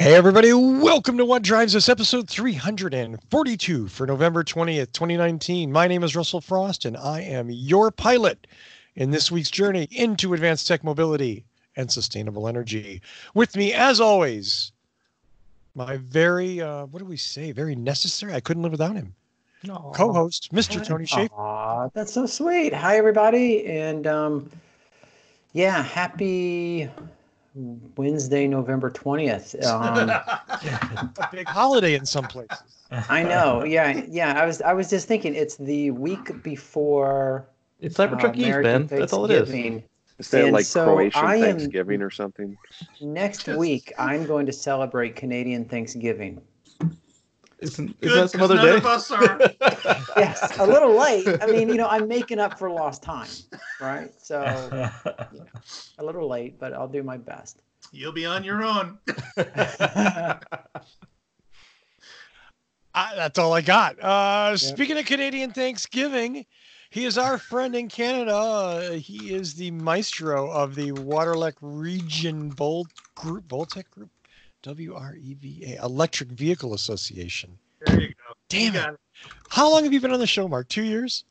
Hey everybody, welcome to What Drives Us, episode 342 for November 20th, 2019. My name is Russell Frost, and I am your pilot in this week's journey into advanced tech mobility and sustainable energy. With me, as always, my very, very necessary, I couldn't live without him, co-host, Mr. Tony Schaefer. Aw, that's so sweet. Hi, everybody. And happy Wednesday, November 20th. A big holiday in some places. I know. Yeah. I was just thinking it's the week before it's Cybertruck Eve, Ben. That's all it is. Is that like Croatian Thanksgiving or something? Next week, I'm going to celebrate Canadian Thanksgiving. Is that some other day? Of us are. Yes, a little late. I mean, I'm making up for lost time, right? So, a little late, but I'll do my best. You'll be on your own. That's all I got. Speaking of Canadian Thanksgiving, he is our friend in Canada. He is the maestro of the Waterlek Region Voltec Group. WREVA, Electric Vehicle Association. There you go. Damn it. How long have you been on the show, Mark? 2 years?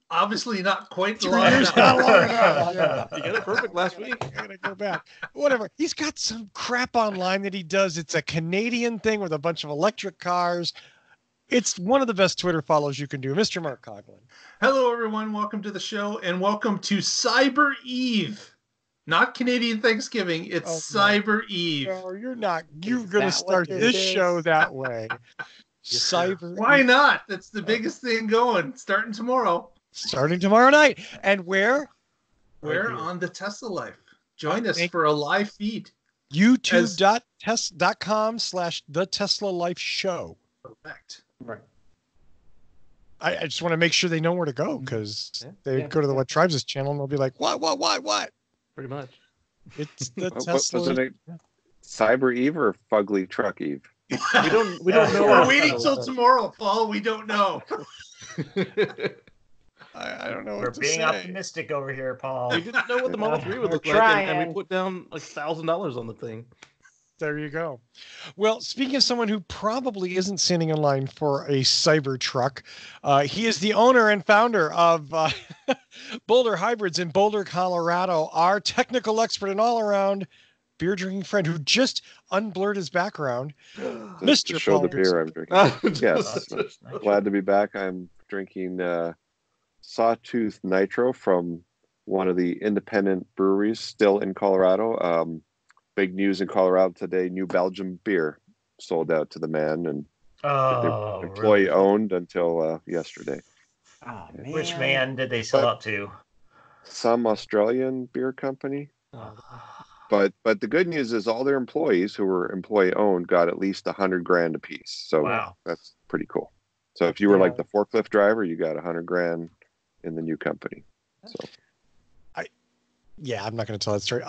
Obviously not quite 3 years. Not long enough. Yeah. You got it perfect last week. I gotta go back. Whatever. He's got some crap online that he does. It's a Canadian thing with a bunch of electric cars. It's one of the best Twitter follows you can do. Mr. Mark Coughlin. Hello, everyone. Welcome to the show, and welcome to Cyber Eve. Not Canadian Thanksgiving. It's Cyber Eve. No, you're not. You're going to start this show that way. Cyber Why Eve. not? That's the biggest thing going. Starting tomorrow. Starting tomorrow night. And where? We're on the Tesla Life. Join us for a live feed. YouTube.com/The Tesla Life Show. Correct. Right. I just want to make sure they know where to go because they go to the What Drives Us channel and they'll be like, what? Pretty much. It's the Tesla. Wasn't it Cyber Eve or Fugly Truck Eve? We don't know. We're waiting till tomorrow, Paul. We don't know. I don't know. We're being optimistic over here, Paul. We didn't know what the Model 3 would look like, and we put down like $1,000 on the thing. There you go. Well, speaking of someone who probably isn't standing in line for a Cybertruck, he is the owner and founder of Boulder Hybrids in Boulder, Colorado, our technical expert and all-around beer drinking friend who just unblurred his background, Mr. To show Paul the beer I'm drinking. Yes, glad to be back. I'm drinking Sawtooth Nitro from one of the independent breweries still in Colorado. Big news in Colorado today, New Belgium beer sold out to the man, and employee owned until yesterday. Oh, man. Which man did they sell out to? Some Australian beer company. But the good news is all their employees who were employee owned got at least $100,000 a piece. So that's pretty cool. So if you were like the forklift driver, you got $100,000 in the new company. So I'm not going to tell that story.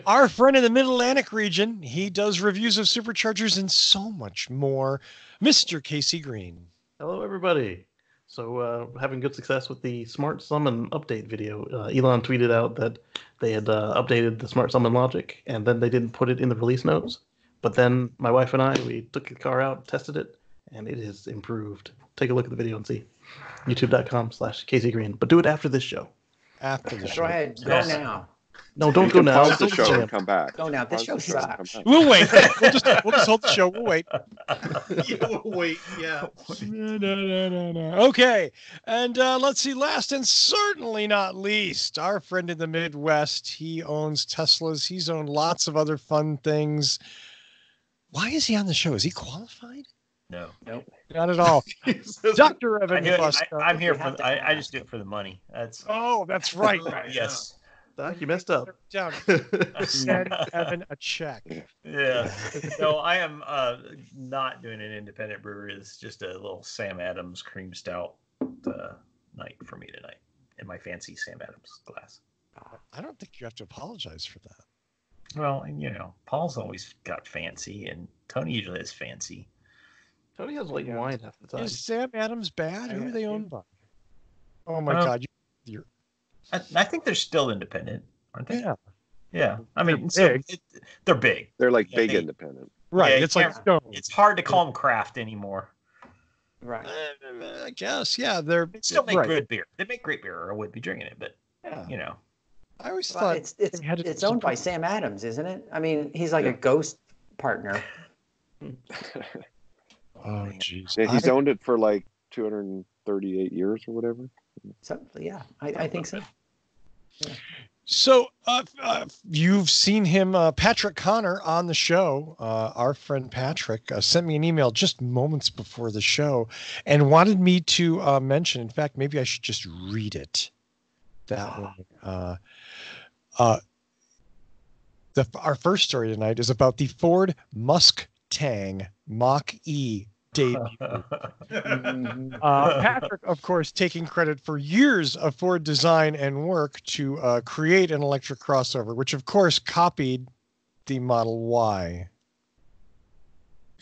Our friend in the Mid-Atlantic region, he does reviews of superchargers and so much more, Mr. Casey Green. Hello, everybody. So, having good success with the Smart Summon update video. Elon tweeted out that they had updated the Smart Summon logic, and then they didn't put it in the release notes. But then my wife and I, we took the car out, tested it, and it has improved. Take a look at the video and see. YouTube.com/Casey Green. But do it after this show. After the show. Go ahead. Go now. No, don't go now. Pause the show and come back. Go now. This show sucks. We'll wait. We'll just hold the show. We'll wait. We'll wait. Yeah. No. Okay. And let's see. Last and certainly not least, our friend in the Midwest. He owns Teslas. He's owned lots of other fun things. Why is he on the show? Is he qualified? No. Nope. Not at all. Dr. Evan Buster. I'm here for. I just do it for the money. That's right. Yes. Doc, you messed up. Down. Send Evan a check. Yeah. So I am not doing an independent brewery. It's just a little Sam Adams cream stout night for me tonight in my fancy Sam Adams glass. I don't think you have to apologize for that. Well, Paul's always got fancy, and Tony usually is fancy. Tony has like wine half the time. Is Sam Adams bad? Who are they owned by? Oh my God! I think they're still independent, aren't they? Yeah. Yeah, I mean, They're big. They're big. They're like Yeah, big they- independent. Right. Yeah, It's you like can't- stone. It's hard to call them craft anymore. Right. I guess. Yeah. They're They still make right. good beer. They make great beer, or I would be drinking it. But Yeah. you know, I always Well, thought it's they had it's owned by Sam Adams, isn't it? I mean, he's like a ghost partner. Oh, jeez. Yeah, he's owned it for like 238 years or whatever. So yeah, I think so. So you've seen him, Patrick Connor, on the show. Our friend Patrick sent me an email just moments before the show and wanted me to mention. In fact, maybe I should just read it that way. Our first story tonight is about the Ford Mustang Mach-E debut. Patrick, of course, taking credit for years of Ford design and work to create an electric crossover, which of course copied the Model Y.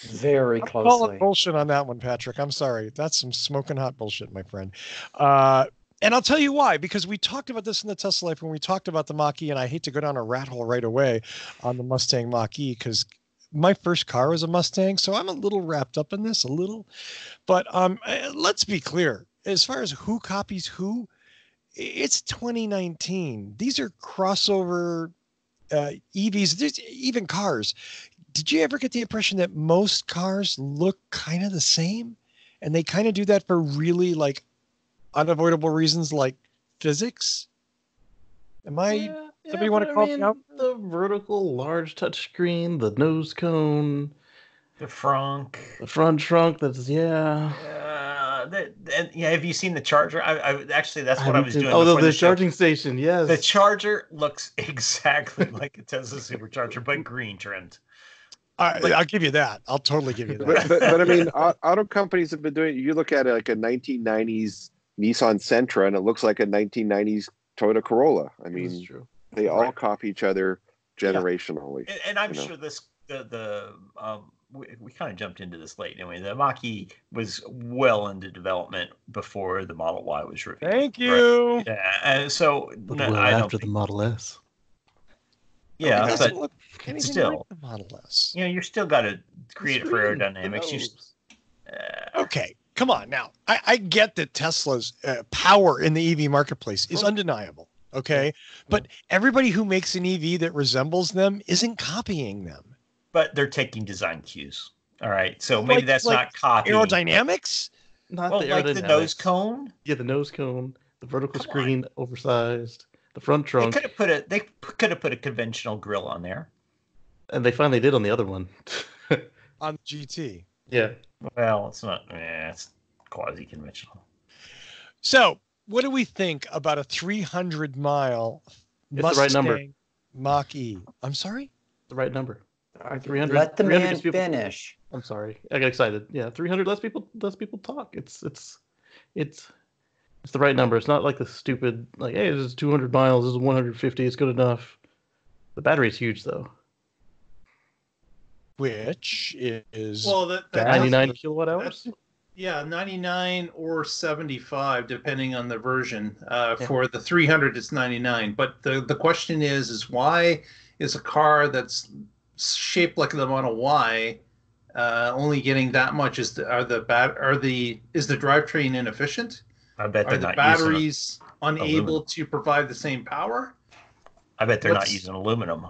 Very I'm calling closely. bullshit on that one, Patrick. I'm sorry. That's some smoking hot bullshit, my friend. And I'll tell you why, because we talked about this in the Tesla Life when we talked about the Mach-E, and I hate to go down a rat hole right away on the Mustang Mach-E because my first car was a Mustang, so I'm a little wrapped up in this, a little. But let's be clear. As far as who copies who, it's 2019. These are crossover EVs, there's even cars. Did you ever get the impression that most cars look kind of the same? And they kind of do that for really like unavoidable reasons like physics? Somebody want to call me out? The vertical large touchscreen, the nose cone, the front trunk. That's yeah. Have you seen the charger? I actually that's what I was doing. Oh, the charging station. Yes, the charger looks exactly like a Tesla supercharger, but green trimmed. I'll give you that. I'll totally give you that. But I mean, auto companies have been doing. You look at it like a 1990s Nissan Sentra, and it looks like a 1990s Toyota Corolla. I mean, they all copy each other generationally. Yeah. And I'm sure we kind of jumped into this late. Anyway, the Mach-E was well into development before the Model Y was revealed. Thank you. Right? Yeah, and so after the Model S. Yeah, but still, like the Model S. You're still got to create it for aerodynamics. Okay, come on now. I get that Tesla's power in the EV marketplace is undeniable. Okay, but everybody who makes an EV that resembles them isn't copying them. But they're taking design cues. All right, so maybe that's not copying. Aerodynamics? Like the nose cone. Yeah, the nose cone, the vertical screen, oversized. The front trunk. They could have put a conventional grill on there. And they finally did on the other one. On the GT. Yeah. Well, it's not. It's quasi-conventional. So, what do we think about a 300-mile Mustang the right number. Mach-E? I'm sorry? The right number. 300. Let the man finish. I'm sorry. I got excited. Yeah, 300 lets people talk. It's the right number. It's not like the stupid, like, hey, this is 200 miles, this is 150, it's good enough. The battery's huge, though. Which is 99 kilowatt hours? Yeah, 99 or 75, depending on the version. For the 300, it's 99. But the question is why is a car that's shaped like the Model Y only getting that much? Is the drivetrain inefficient? I bet Are the batteries unable to provide the same power? I bet they're not using aluminum.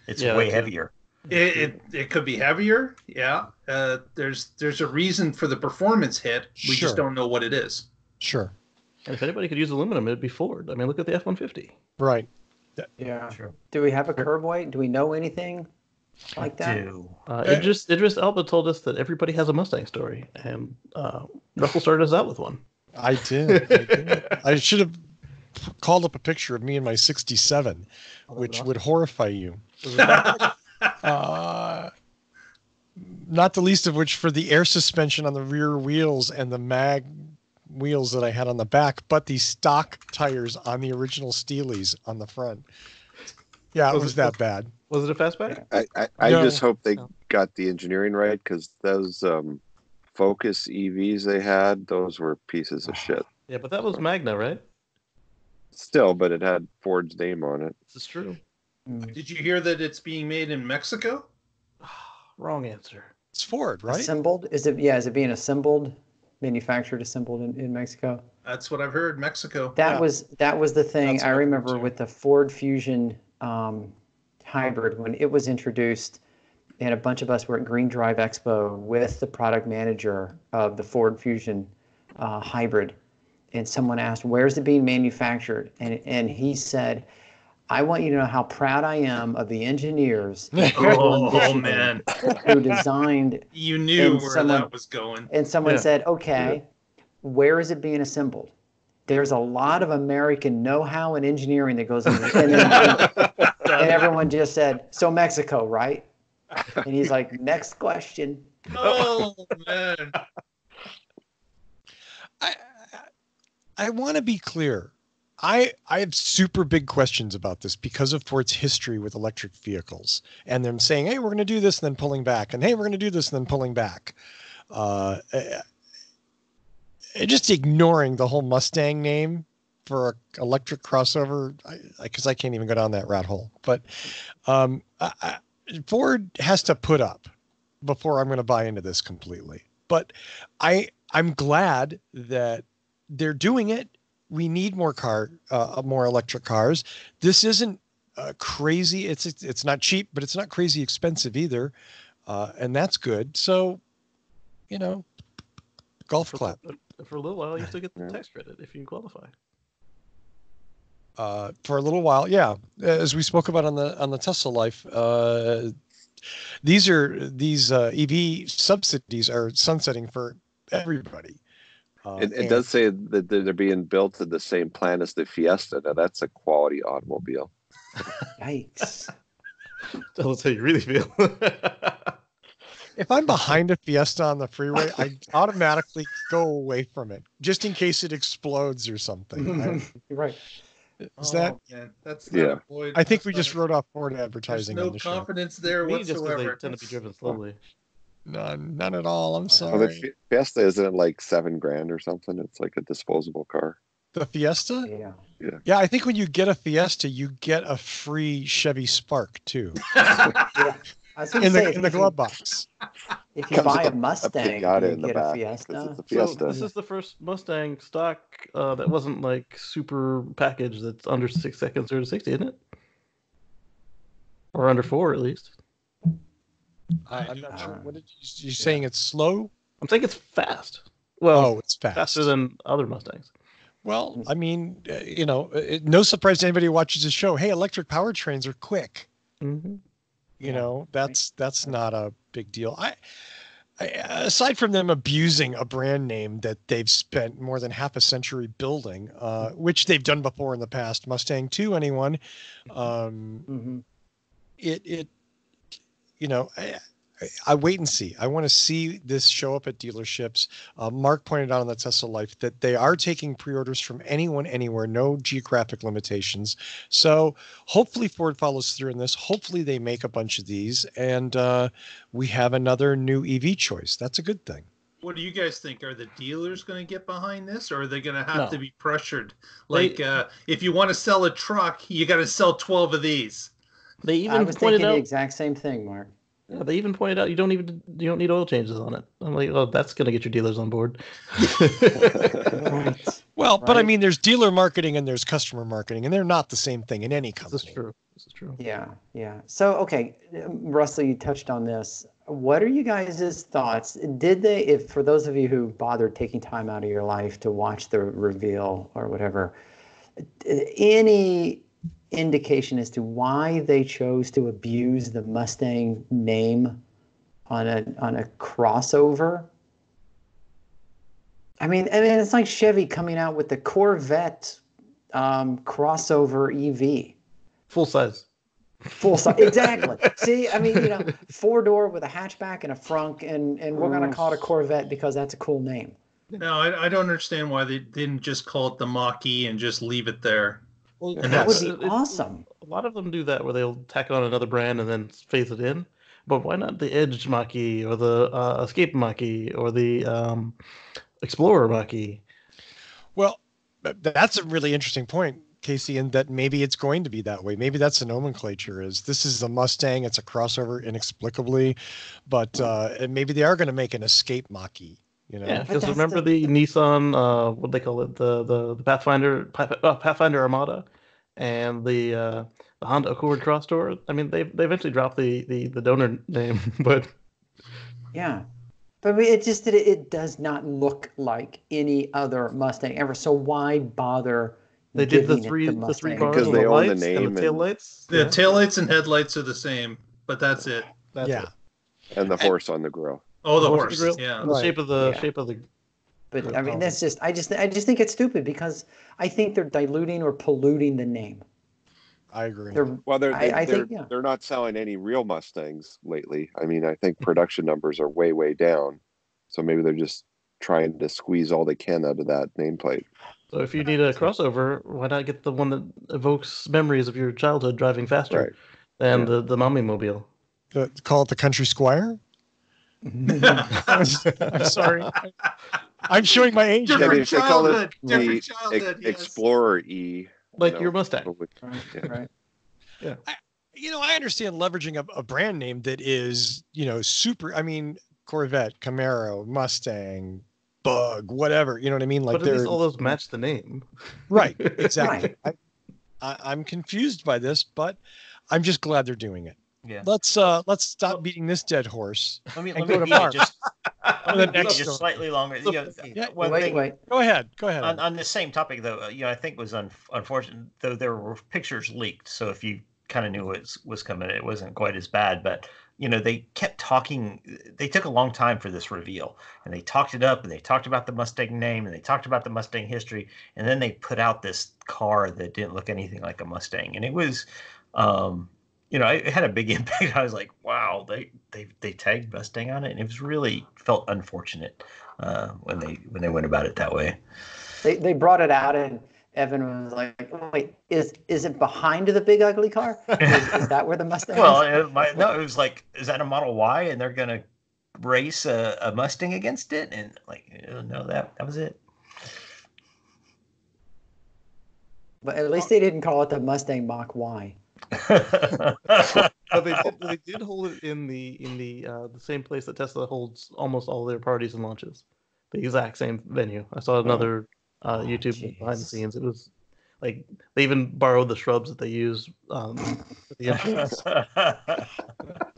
It's way heavier. It could be heavier. Yeah. There's a reason for the performance hit. We just don't know what it is. Sure. And if anybody could use aluminum, it'd be Ford. I mean, look at the F-150. Right. Yeah. Sure. Do we have a curb weight? Do we know anything like that? Idris Elba told us that everybody has a Mustang story, and Russell started us out with one. I did. I should have called up a picture of me in my 67, which would horrify you. Not the least of which for the air suspension on the rear wheels and the mag wheels that I had on the back, but the stock tires on the original Steelies on the front. Yeah, it was that bad. Was it a fastback? I just hope they got the engineering right, because those Focus EVs they had, those were pieces of shit. Yeah, but that was Magna, right? Still, but it had Ford's name on it. This is true. Did you hear that it's being made in Mexico? Wrong answer. It's Ford, right? Assembled? Is it? Yeah. Is it being assembled, manufactured, assembled in Mexico? That's what I've heard. Mexico. That was the thing. That's I what I remember heard, with the Ford Fusion hybrid when it was introduced, and a bunch of us were at Green Drive Expo with the product manager of the Ford Fusion hybrid, and someone asked, "Where's it being manufactured?" And he said, "I want you to know how proud I am of the engineers in Cleveland, Michigan, man. who designed." You knew And where someone- that was going. And someone Yeah. said, "Okay, where is it being assembled?" There's a lot of American know-how and engineering that goes into it. And everyone just said, "So Mexico, right?" And he's like, "Next question." Oh, man. I want to be clear. I have super big questions about this because of Ford's history with electric vehicles and them saying, hey, we're going to do this and then pulling back. And hey, we're going to do this and then pulling back. Just ignoring the whole Mustang name for an electric crossover, because I can't even go down that rat hole. But Ford has to put up before I'm going to buy into this completely. But I'm glad that they're doing it. We need more more electric cars. This isn't crazy. It's not cheap, but it's not crazy expensive either, and that's good. So, golf clap. For a little while, you still get the tax credit if you qualify. For a little while, yeah. As we spoke about on the Tesla Life, these EV subsidies are sunsetting for everybody. It does say that they're being built in the same plan as the Fiesta. Now that's a quality automobile. Yikes. Tell us how you really feel. If I'm behind a Fiesta on the freeway, I automatically go away from it just in case it explodes or something. You're right. Is that? Man, that's Yeah. not Floyd. I think That's we just not- wrote off Ford There's advertising no on the show. confidence there Me, just because they whatsoever. tend to be driven slowly. None at all. I'm Well, sorry. the Fiesta isn't like $7,000 or something. It's like a disposable car. The Fiesta? Yeah. Yeah, I think when you get a Fiesta, you get a free Chevy Spark too Yeah. I was going to in say, the glove box. if you Comes buy a with a Mustang, Pinata do you in the get back, a 'cause Fiesta? it's a So Fiesta. this is the first Mustang stock that wasn't like super package that's under 6 seconds 0 to 60, isn't it? Or under 4 at least. I'm not sure. What did you saying? It's slow? I'm saying it's fast. Well, It's fast. faster than other Mustangs. Well, I mean, no surprise to anybody who watches the show. Hey, electric powertrains are quick. Mm-hmm. That's not a big deal. I aside from them abusing a brand name that they've spent more than half a century building, which they've done before in the past, Mustang 2, anyone, I wait and see. I want to see this show up at dealerships. Mark pointed out on the Tesla Life that they are taking pre-orders from anyone, anywhere, no geographic limitations. So hopefully Ford follows through in this. Hopefully they make a bunch of these, and we have another new EV choice. That's a good thing. What do you guys think? Are the dealers going to get behind this, or are they going to have No. to be pressured? Like, if you want to sell a truck, you got to sell 12 of these. They I even was pointed thinking the out. exact same thing, Mark. Yeah, they even pointed out you don't need oil changes on it. I'm like, oh, that's gonna get your dealers on board. Right. Well, but I Right. mean, there's dealer marketing and there's customer marketing, and they're not the same thing in any company. This is true. Yeah. So, okay, Russell, you touched on this. What are you guys' thoughts? Did they, if for those of you who bothered taking time out of your life to watch the reveal or whatever, any indication as to why they chose to abuse the Mustang name on a crossover? I mean, it's like Chevy coming out with the Corvette crossover EV. Full size. Full size, exactly. See, I mean, 4-door with a hatchback and a frunk, and we're gonna call it a Corvette because that's a cool name. No, I don't understand why they didn't just call it the Mach-E and just leave it there. Well, And That would that's- be awesome. A lot of them do that where they'll tack on another brand and then phase it in. But why not the Edge Mach-E or the Escape Mach-E or the Explorer Mach-E? Well, that's a really interesting point. Casey, and that maybe it's going to be that way. Maybe that's the nomenclature. Is this is a Mustang? It's a crossover inexplicably, but and maybe they are going to make an Escape Mach-E. Yeah, because remember the Nissan, what they call it, the Pathfinder Armada, and the Honda Accord Crosstour. I mean, they eventually dropped the donor name, but yeah. But it does not look like any other Mustang ever. So why bother? They did the three bars because they own the name and the taillights. The taillights and headlights are the same, but that's it. That's it. And the horse on the grill. Oh, the horse. Yeah. The shape of the. But I mean, that's just. I just think it's stupid because I think they're diluting or polluting the name. I agree. They're not selling any real Mustangs lately. I mean, I think production numbers are way, way down. So maybe they're just trying to squeeze all they can out of that nameplate. So if you need a crossover, why not get the one that evokes memories of your childhood driving faster than the Mommy Mobile? Call it the Country Squire? I'm sorry. I'm showing my age. Different childhood. Explorer E. Like your Mustang. Right. Yeah. I understand leveraging a brand name that is, super. I mean, Corvette, Camaro, Mustang, Bug, whatever. You know what I mean? Like, but at least all those match the name. Right. Exactly. I'm confused by this, but I'm just glad they're doing it. Yeah. Let's stop beating this dead horse. Let me go to Mark. Just slightly longer. Wait. Go ahead. On the same topic, though, I think was unfortunate. Though there were pictures leaked, so if you kind of knew what was coming, it wasn't quite as bad. But they kept talking. They took a long time for this reveal, and they talked it up, and they talked about the Mustang name, and they talked about the Mustang history, and then they put out this car that didn't look anything like a Mustang, and it was. It had a big impact. I was like, wow, they tagged Mustang on it, and it was really felt unfortunate when they went about it that way. They brought it out, and Evan was like, wait, is it behind the big ugly car? Is that where the Mustang is? Well, it was like, is that a Model Y, and they're gonna race a Mustang against it? And no, that was it. But at least they didn't call it the Mustang Mach-Y. But they did hold it in the same place that Tesla holds almost all their parties and launches, the exact same venue. I saw another YouTube behind the scenes. It was like they even borrowed the shrubs that they use for the entrance. The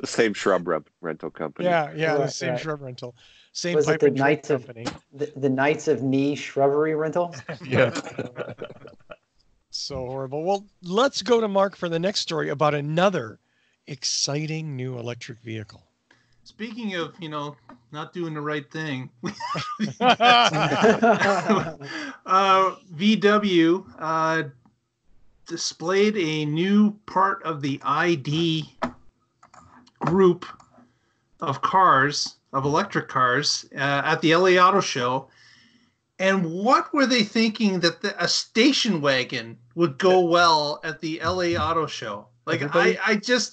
same shrub rental company. The same shrub rental, same was pipe it and drink company. The Knights of Knee Shrubbery Rental. Yeah. So horrible. Well, let's go to Mark for the next story about another exciting new electric vehicle. Speaking of, not doing the right thing, VW displayed a new part of the ID group of cars, of electric cars, at the LA Auto Show. And what were they thinking that a station wagon would go well at the LA Auto Show? Like, the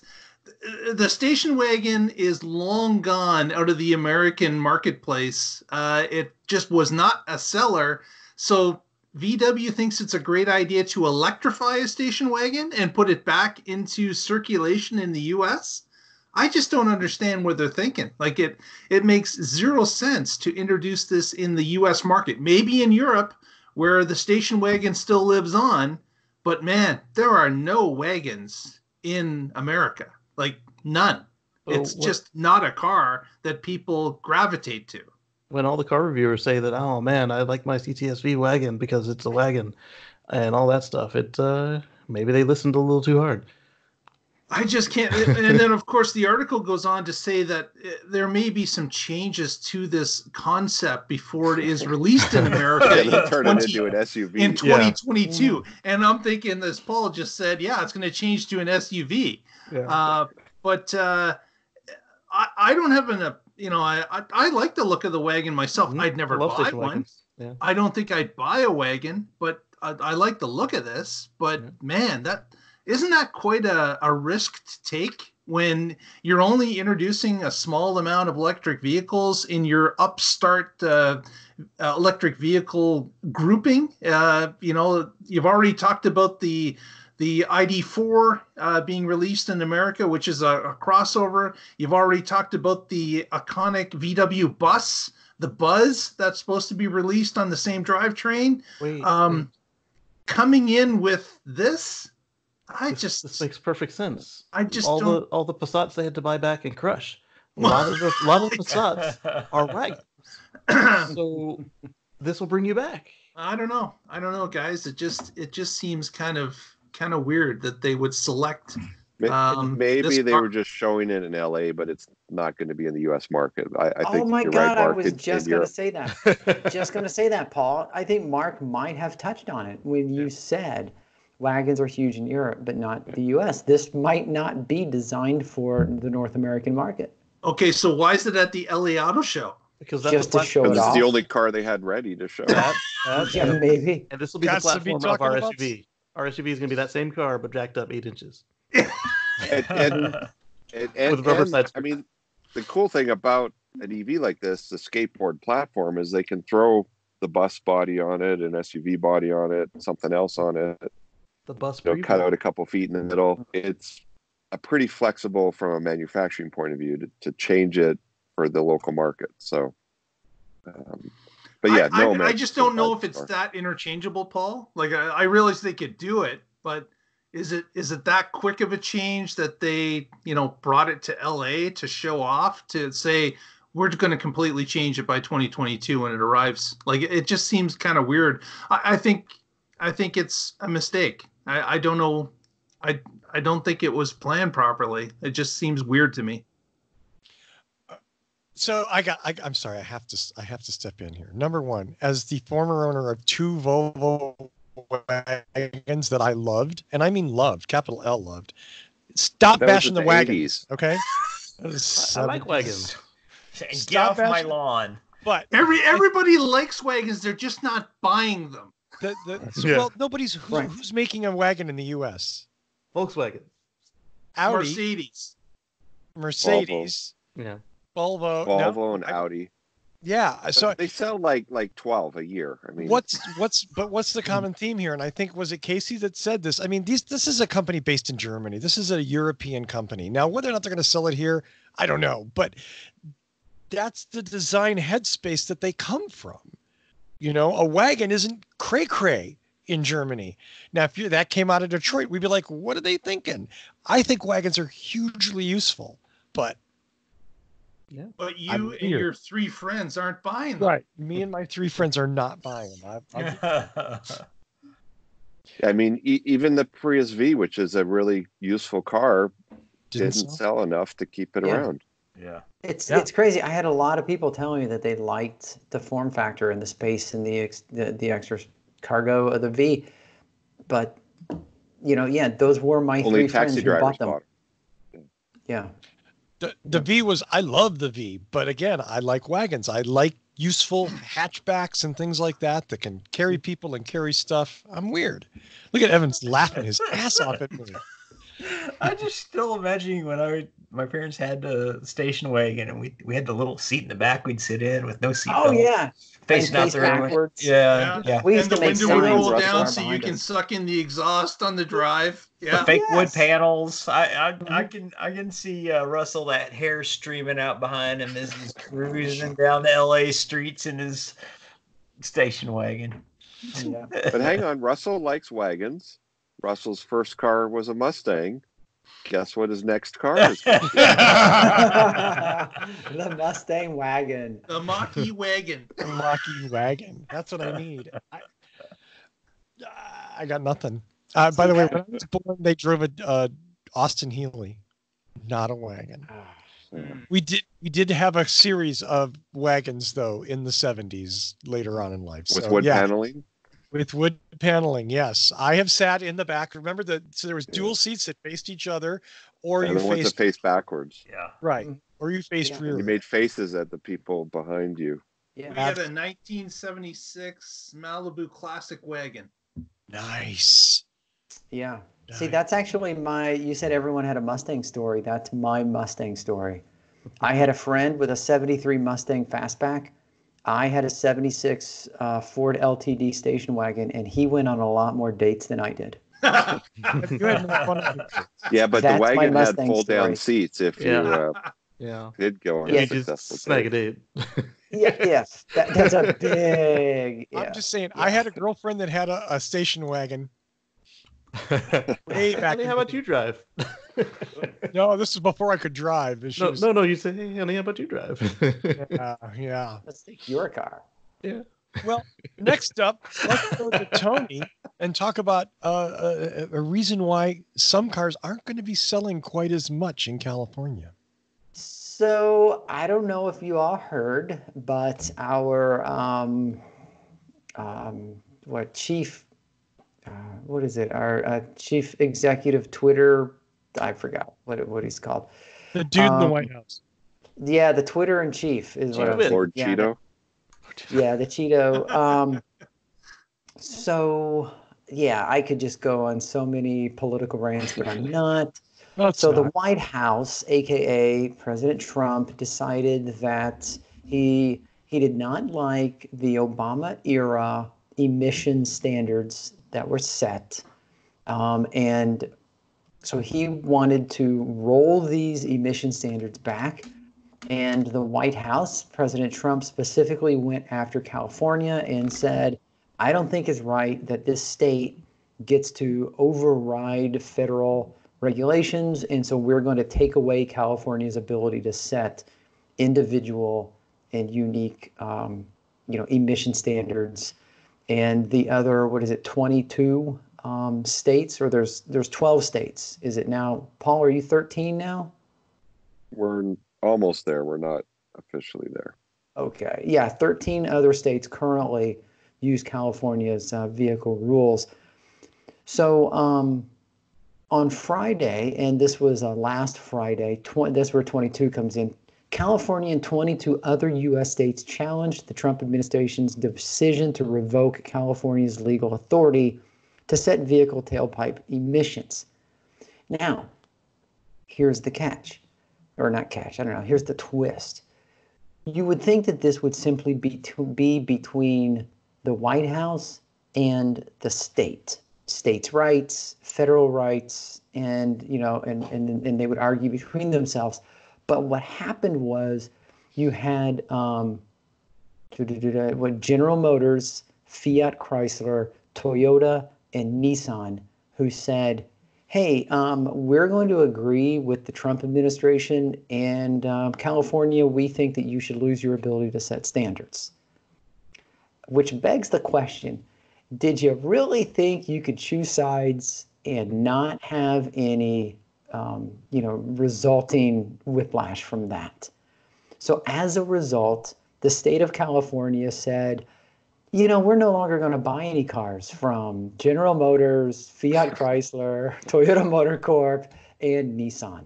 station wagon is long gone out of the American marketplace. It just was not a seller. So VW thinks it's a great idea to electrify a station wagon and put it back into circulation in the U.S. I just don't understand what they're thinking. Like, it makes zero sense to introduce this in the U.S. market. Maybe in Europe, where the station wagon still lives on, but man, there are no wagons in America. Like, none. It's just not a car that people gravitate to. When all the car reviewers say that, oh man, I like my CTSV wagon because it's a wagon, and all that stuff, maybe they listened a little too hard. I just can't. And then, of course, the article goes on to say that there may be some changes to this concept before it is released in America in 2022. Yeah. And I'm thinking, as Paul just said, it's going to change to an SUV. Yeah. But I don't have I like the look of the wagon myself. I'd never buy one. Yeah. I don't think I'd buy a wagon, but I like the look of this. But man, isn't that quite a risk to take when you're only introducing a small amount of electric vehicles in your upstart electric vehicle grouping. You've already talked about the ID4 being released in America, which is a crossover. You've already talked about the iconic VW bus, the Buzz, that's supposed to be released on the same drivetrain. Wait. Coming in with this, this makes perfect sense. I just all don't... the Passats they had to buy back and crush. A lot of the Passats are wagons. So this will bring you back. I don't know, guys. It just seems kind of weird that they would select. Maybe they were just showing it in LA, but it's not going to be in the US market. I think oh my you're God, right, Mark, I was just going to say that. Just going to say that, Paul. I think Mark might have touched on it when you said wagons are huge in Europe, but not the US. This might not be designed for the North American market. Okay, so why is it at the LA Auto Show? Because that's just to show it off. It's the only car they had ready to show. Yeah, maybe. And this will be the platform of our SUV. Our SUV is going to be that same car, but jacked up 8 inches. and with rubber sides. I mean, the cool thing about an EV like this, the skateboard platform, is they can throw the bus body on it, an SUV body on it, something else on it. The bus cut out a couple feet in the middle. It's a pretty flexible from a manufacturing point of view to change it for the local market. So, but yeah, I just don't know if it's that interchangeable, Paul. Like I realize they could do it, but is it that quick of a change that they brought it to LA to show off, to say we're going to completely change it by 2022 when it arrives? Like it just seems kind of weird. I think it's a mistake. I don't know. I don't think it was planned properly. It just seems weird to me. So I'm sorry. I have to step in here. Number one, as the former owner of 2 Volvo wagons that I loved, and I mean loved, capital L loved. Stop bashing the wagons, 80s. Okay? I like wagons. Get off my lawn. But everybody likes wagons. They're just not buying them. Well, who's making a wagon in the U.S. Volkswagen, Audi, Mercedes, Volvo, and Audi. Yeah, so they sell like 12 a year. I mean, what's the common theme here? And I think, was it Casey that said this? I mean, this is a company based in Germany. This is a European company. Now, whether or not they're going to sell it here, I don't know. But that's the design headspace that they come from. A wagon isn't cray-cray in Germany. Now, if that came out of Detroit, we'd be like, what are they thinking? I think wagons are hugely useful, but... Yeah. But you and your 3 friends aren't buying them. Right. Me and my 3 friends are not buying them. I mean, even the Prius V, which is a really useful car, didn't sell enough to keep it around. Yeah. It's crazy. I had a lot of people telling me that they liked the form factor and the space and the extra cargo of the V. But, those were my only 3 friends who bought them. Yeah. The V I love the V, but again, I like wagons. I like useful hatchbacks and things like that can carry people and carry stuff. I'm weird. Look at Evans laughing his ass off at me. I just still imagining when my parents had a station wagon and we had the little seat in the back we'd sit in with no seat. Oh yeah. Facing out the backwards. Yeah. We used to make window roll down so you can suck in the exhaust on the drive. Yeah. The fake wood panels. I can see Russell, that hair streaming out behind him as he's cruising down the LA streets in his station wagon. Yeah. But hang on, Russell likes wagons. Russell's first car was a Mustang. Guess what his next car is? The Mustang wagon. The Mach-E wagon. The Mach-E wagon. That's what I need. I got nothing. By the way, when I was born, they drove a Austin Healey, not a wagon. We did have a series of wagons though in the 70s later on in life. With wood paneling? With wood paneling, yes. I have sat in the back. Remember so there was dual seats that faced each other, or you faced backwards. Yeah. Right. Or you faced rear. You made faces at the people behind you. Yeah. We had a 1976 Malibu Classic wagon. Nice. Yeah. See, that's actually you said everyone had a Mustang story. That's my Mustang story. I had a friend with a 73 Mustang Fastback. I had a 76 Ford LTD station wagon, and he went on a lot more dates than I did. You had more fun on it. Yeah, but That's the my wagon had Mustang fold-down story. seats if you did go on You a just successful snag a date. date. Yes, that's a big. I'm just saying, I had a girlfriend that had a station wagon. Way back. Honey, how about you drive? No, this was before I could drive. No. You say, hey, honey, how about you drive? Yeah. Let's take your car. Yeah. Well, next up, let's go to Tony and talk about a reason why some cars aren't going to be selling quite as much in California. So I don't know if you all heard, but our chief, what is it? Our chief executive Twitter, I forgot what he's called. The dude in the White House. Yeah, the Twitter in chief is what I was Lord thinking. Cheeto. Yeah, the Cheeto. So yeah, I could just go on so many political rants, but I'm not. The White House, aka President Trump, decided that he did not like the Obama era emission standards that were set, and so he wanted to roll these emission standards back. And the White House, President Trump specifically went after California and said, I don't think it's right that this state gets to override federal regulations. And so we're going to take away California's ability to set individual and unique, emission standards. And the other, 22 states, or there's 12 states. Is it now? Paul, are you 13 now? We're almost there. We're not officially there. Okay. Yeah, 13 other states currently use California's vehicle rules. So on Friday, and this was last Friday, that's where 22 comes in, California and 22 other U.S. states challenged the Trump administration's decision to revoke California's legal authority to set vehicle tailpipe emissions. Now, here's the catch. Or not catch, I don't know. Here's the twist. You would think that this would simply be between the White House and the states' rights, federal rights, and they would argue between themselves. But what happened was you had General Motors, Fiat Chrysler, Toyota, and Nissan, who said, hey, we're going to agree with the Trump administration, and California, we think that you should lose your ability to set standards. Which begs the question, did you really think you could choose sides and not have any, resulting whiplash from that? So as a result, the state of California said, we're no longer going to buy any cars from General Motors, Fiat Chrysler, Toyota Motor Corp, and Nissan.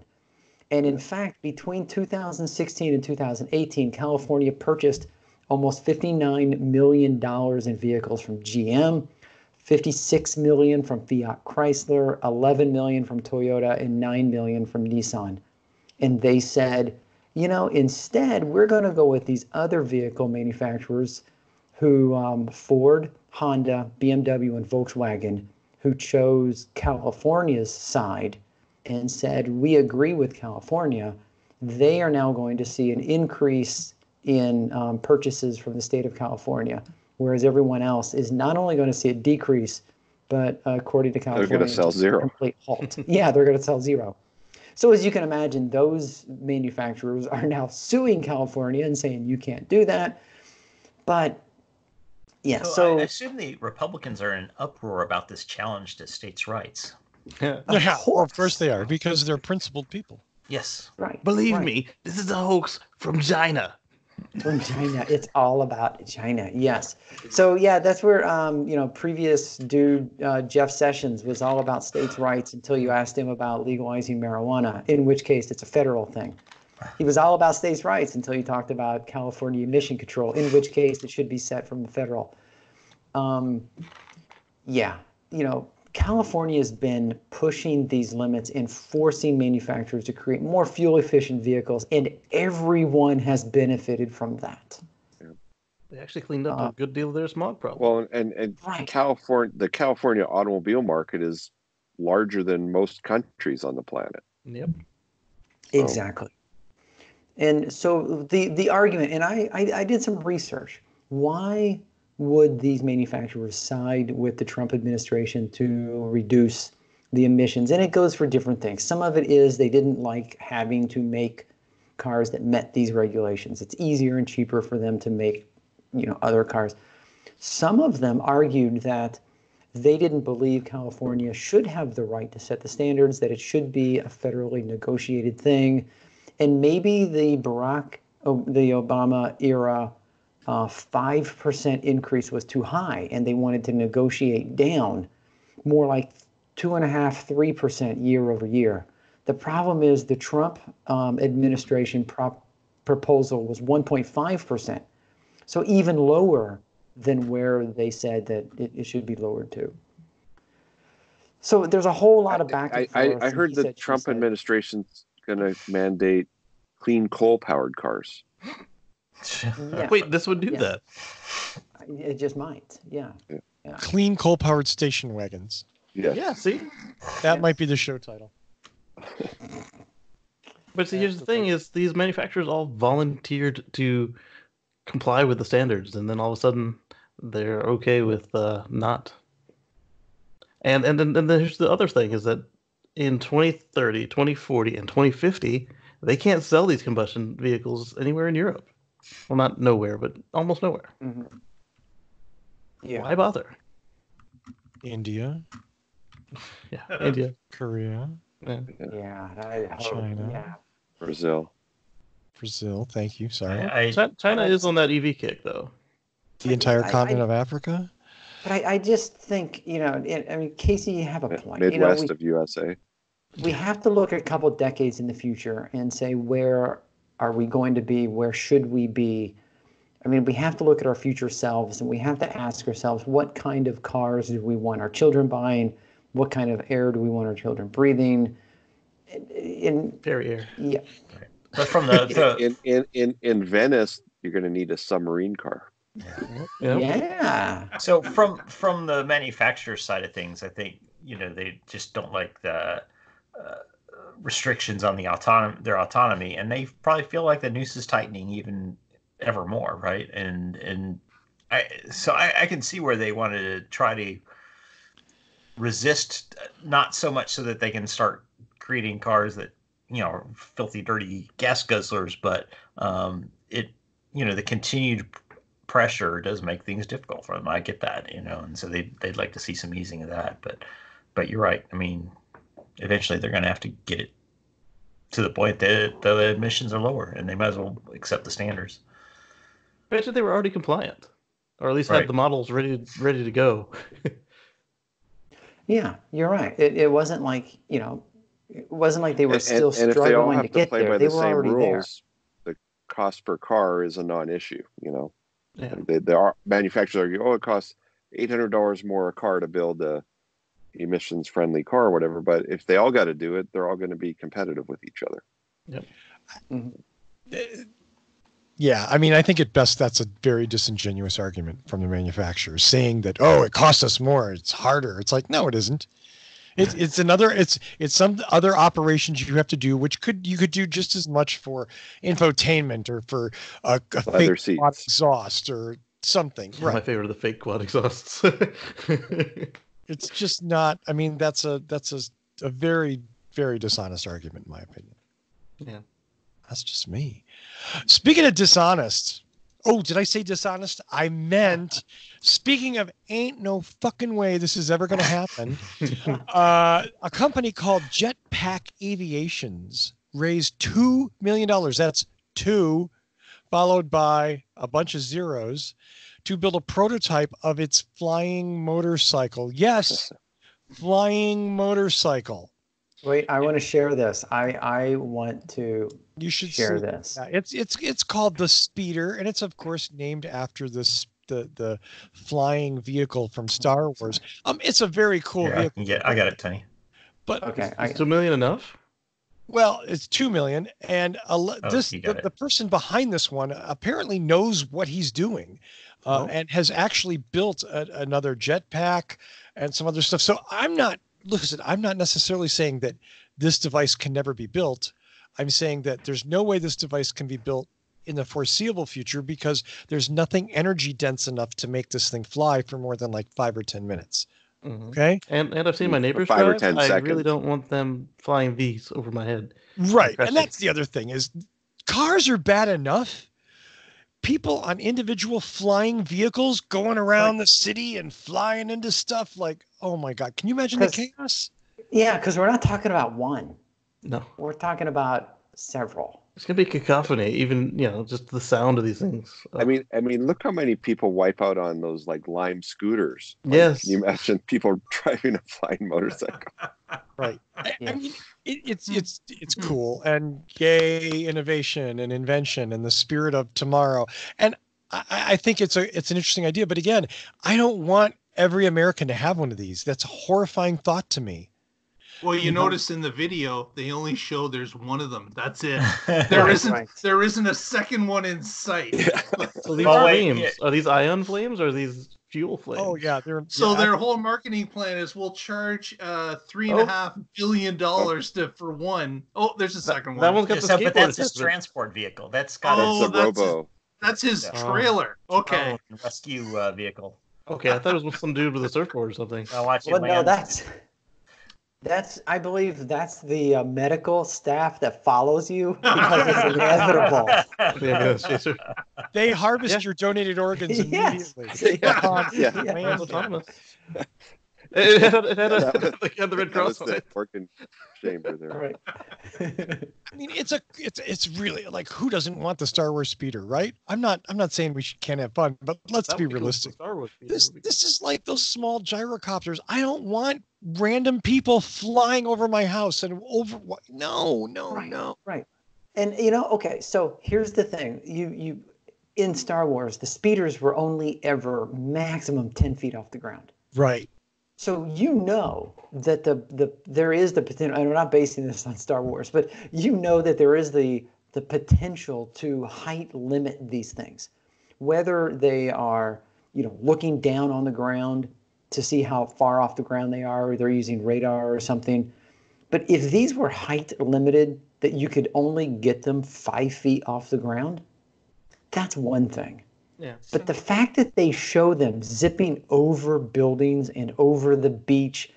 And in fact, between 2016 and 2018, California purchased almost $59 million in vehicles from GM, $56 million from Fiat Chrysler, $11 million from Toyota, and $9 million from Nissan. And they said, instead, we're going to go with these other vehicle manufacturers who Ford, Honda, BMW, and Volkswagen, who chose California's side and said, we agree with California. They are now going to see an increase in purchases from the state of California, whereas everyone else is not only going to see a decrease, but according to California, they're going to sell zero. Complete halt. Yeah, they're going to sell zero. So as you can imagine, those manufacturers are now suing California and saying you can't do that. But yeah, so I assume the Republicans are in uproar about this challenge to states' rights. Yeah, of course they are, because they're principled people. Yes. Right. Believe me, this is a hoax from China. From China. It's all about China. Yes. So yeah, that's where previous dude Jeff Sessions was all about states' rights until you asked him about legalizing marijuana, in which case it's a federal thing. He was all about states' rights until you talked about California emission control, in which case it should be set from the federal. California has been pushing these limits and forcing manufacturers to create more fuel-efficient vehicles, and everyone has benefited from that. They actually cleaned up a good deal of their smog problem. Well, and Right. the California automobile market is larger than most countries on the planet. Yep. Exactly. And so the argument, and I did some research. Why would these manufacturers side with the Trump administration to reduce the emissions? And it goes for different things. Some of it is they didn't like having to make cars that met these regulations. It's easier and cheaper for them to make, other cars. Some of them argued that they didn't believe California should have the right to set the standards, that it should be a federally negotiated thing. And maybe the Obama era 5% increase was too high, and they wanted to negotiate down more like 2.5%, 3% year over year. The problem is the Trump administration proposal was 1.5%, so even lower than where they said that it should be lowered to. So there's a whole lot of back and forth. I heard the Trump administration's going to mandate clean coal-powered cars. Yeah. Wait, this would do that? It just might, yeah. Clean coal-powered station wagons. Yeah, see? That might be the show title. But see, here's the thing, is these manufacturers all volunteered to comply with the standards, and then all of a sudden they're okay with not. And then here's the other thing, is that in 2030, 2040, and 2050, they can't sell these combustion vehicles anywhere in Europe. Well, not nowhere, but almost nowhere. Mm-hmm. Yeah. Why bother? India. Yeah, India. Korea. China. Brazil. Thank you. Sorry. China is on that EV kick, though. The entire continent of Africa? But I just think, Casey, you have a point. Midwest of USA. We have to look at a couple of decades in the future and say, where are we going to be? Where should we be? I mean, we have to look at our future selves, and we have to ask ourselves, what kind of cars do we want our children buying? What kind of air do we want our children breathing? Very air. Yeah. But from the in Venice, you're going to need a submarine car. Yeah. So from the manufacturer side of things, I think they just don't like the restrictions on their autonomy, and they probably feel like the noose is tightening even ever more, right? And I can see where they wanted to try to resist, not so much so that they can start creating cars that are filthy, dirty gas guzzlers, but the continued pressure does make things difficult for them. I get that, and so they'd like to see some easing of that. But you're right. I mean, eventually they're going to have to get it to the point that the emissions are lower, and they might as well accept the standards. I bet they were already compliant, or at least had the models ready to go. Yeah, you're right. It wasn't like it wasn't like they were still struggling to get there. They were already there. The cost per car is a non-issue. Yeah. There are manufacturers argue, it costs $800 more a car to build a emissions-friendly car or whatever. But if they all got to do it, they're all going to be competitive with each other. Yep. Mm-hmm. Yeah, I mean, I think at best that's a very disingenuous argument from the manufacturers, saying that, it costs us more, it's harder. It's like, no, it isn't. It's some other operations you have to do, which you could do just as much for infotainment or for a fake quad exhaust or something. My favorite of the fake quad exhausts. It's just not. I mean, that's a very, very dishonest argument, in my opinion. Yeah. That's just me. Speaking of dishonest. Oh, did I say dishonest? I meant, speaking of ain't no fucking way this is ever going to happen, a company called Jetpack Aviations raised $2 million. That's 2, followed by a bunch of zeros, to build a prototype of its flying motorcycle. Yes, flying motorcycle. Wait, I want to share this. I want to You should share this. Yeah, it's called the Speeder, and it's of course named after the the flying vehicle from Star Wars. It's a very cool Here, vehicle. I got it, Tony. But Okay. Is 2 million enough? well, it's 2 million, and You got the person behind this one apparently knows what he's doing, and has actually built another jetpack and some other stuff. So I'm not necessarily saying that this device can never be built. I'm saying that there's no way this device can be built in the foreseeable future because there's nothing energy dense enough to make this thing fly for more than like 5 or 10 minutes. Mm-hmm. Okay. And I've seen my neighbors 5 or drive. 10 I seconds. really don't want them flying these over my head. Right. And that's the other thing is cars are bad enough. People on individual flying vehicles going around the city and flying into stuff like, oh my God, can you imagine the chaos? Yeah, because we're not talking about one. No. We're talking about several. It's gonna be cacophony, even just the sound of these things. I mean, look how many people wipe out on those like Lime scooters. Like, Yes. Can you imagine people driving a flying motorcycle? Right. I mean, it's cool and yay innovation and invention and the spirit of tomorrow. And I think it's an interesting idea. But again, I don't want every American to have one of these. That's a horrifying thought to me. Well, you notice in the video, they only show there's one of them. That's it. There isn't a second one in sight. So these flames, are these ion flames or are these fuel flames? Oh yeah, their whole marketing plan is we'll charge $3.5 billion for one. Oh, there's a second one. That one's got the skateboard. But that's his transport vehicle. That's got That's a robo. That's his trailer. Okay. Rescue vehicle. Okay, I thought it was some dude with a surfboard or something. I believe that's the medical staff that follows you because it's inevitable. They harvest your donated organs immediately. Autonomous. It had the Red Cross on it. Working chamber there. Right. I mean, it's really like, who doesn't want the Star Wars speeder, right? I'm not saying we can't have fun, but let's be realistic. This is like those small gyrocopters. I don't want random people flying over my house and over. No. Right. And okay. So here's the thing. You in Star Wars, the speeders were only ever maximum 10 feet off the ground. Right. So that there is the potential, and I'm not basing this on Star Wars, but that there is the potential to height limit these things, whether they are looking down on the ground to see how far off the ground they are, or they're using radar or something. But if these were height limited, that you could only get them 5 feet off the ground, that's one thing. Yeah. But the fact that they show them zipping over buildings and over the beach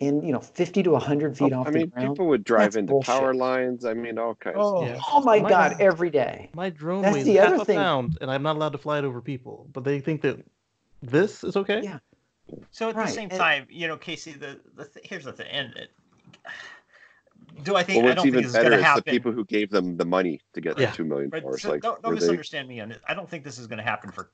and 50 to 100 feet off the ground. People would drive into power lines. I mean, all kinds. Oh my God, every day. My drone That's weighs the half other a thing. pound, and I'm not allowed to fly it over people. But they think that this is okay. Yeah. So at the same time, Casey, here's the thing. Do I think? I don't think this is going to happen. The people who gave them the money to get the $2 million. So don't misunderstand me on this. I don't think this is going to happen for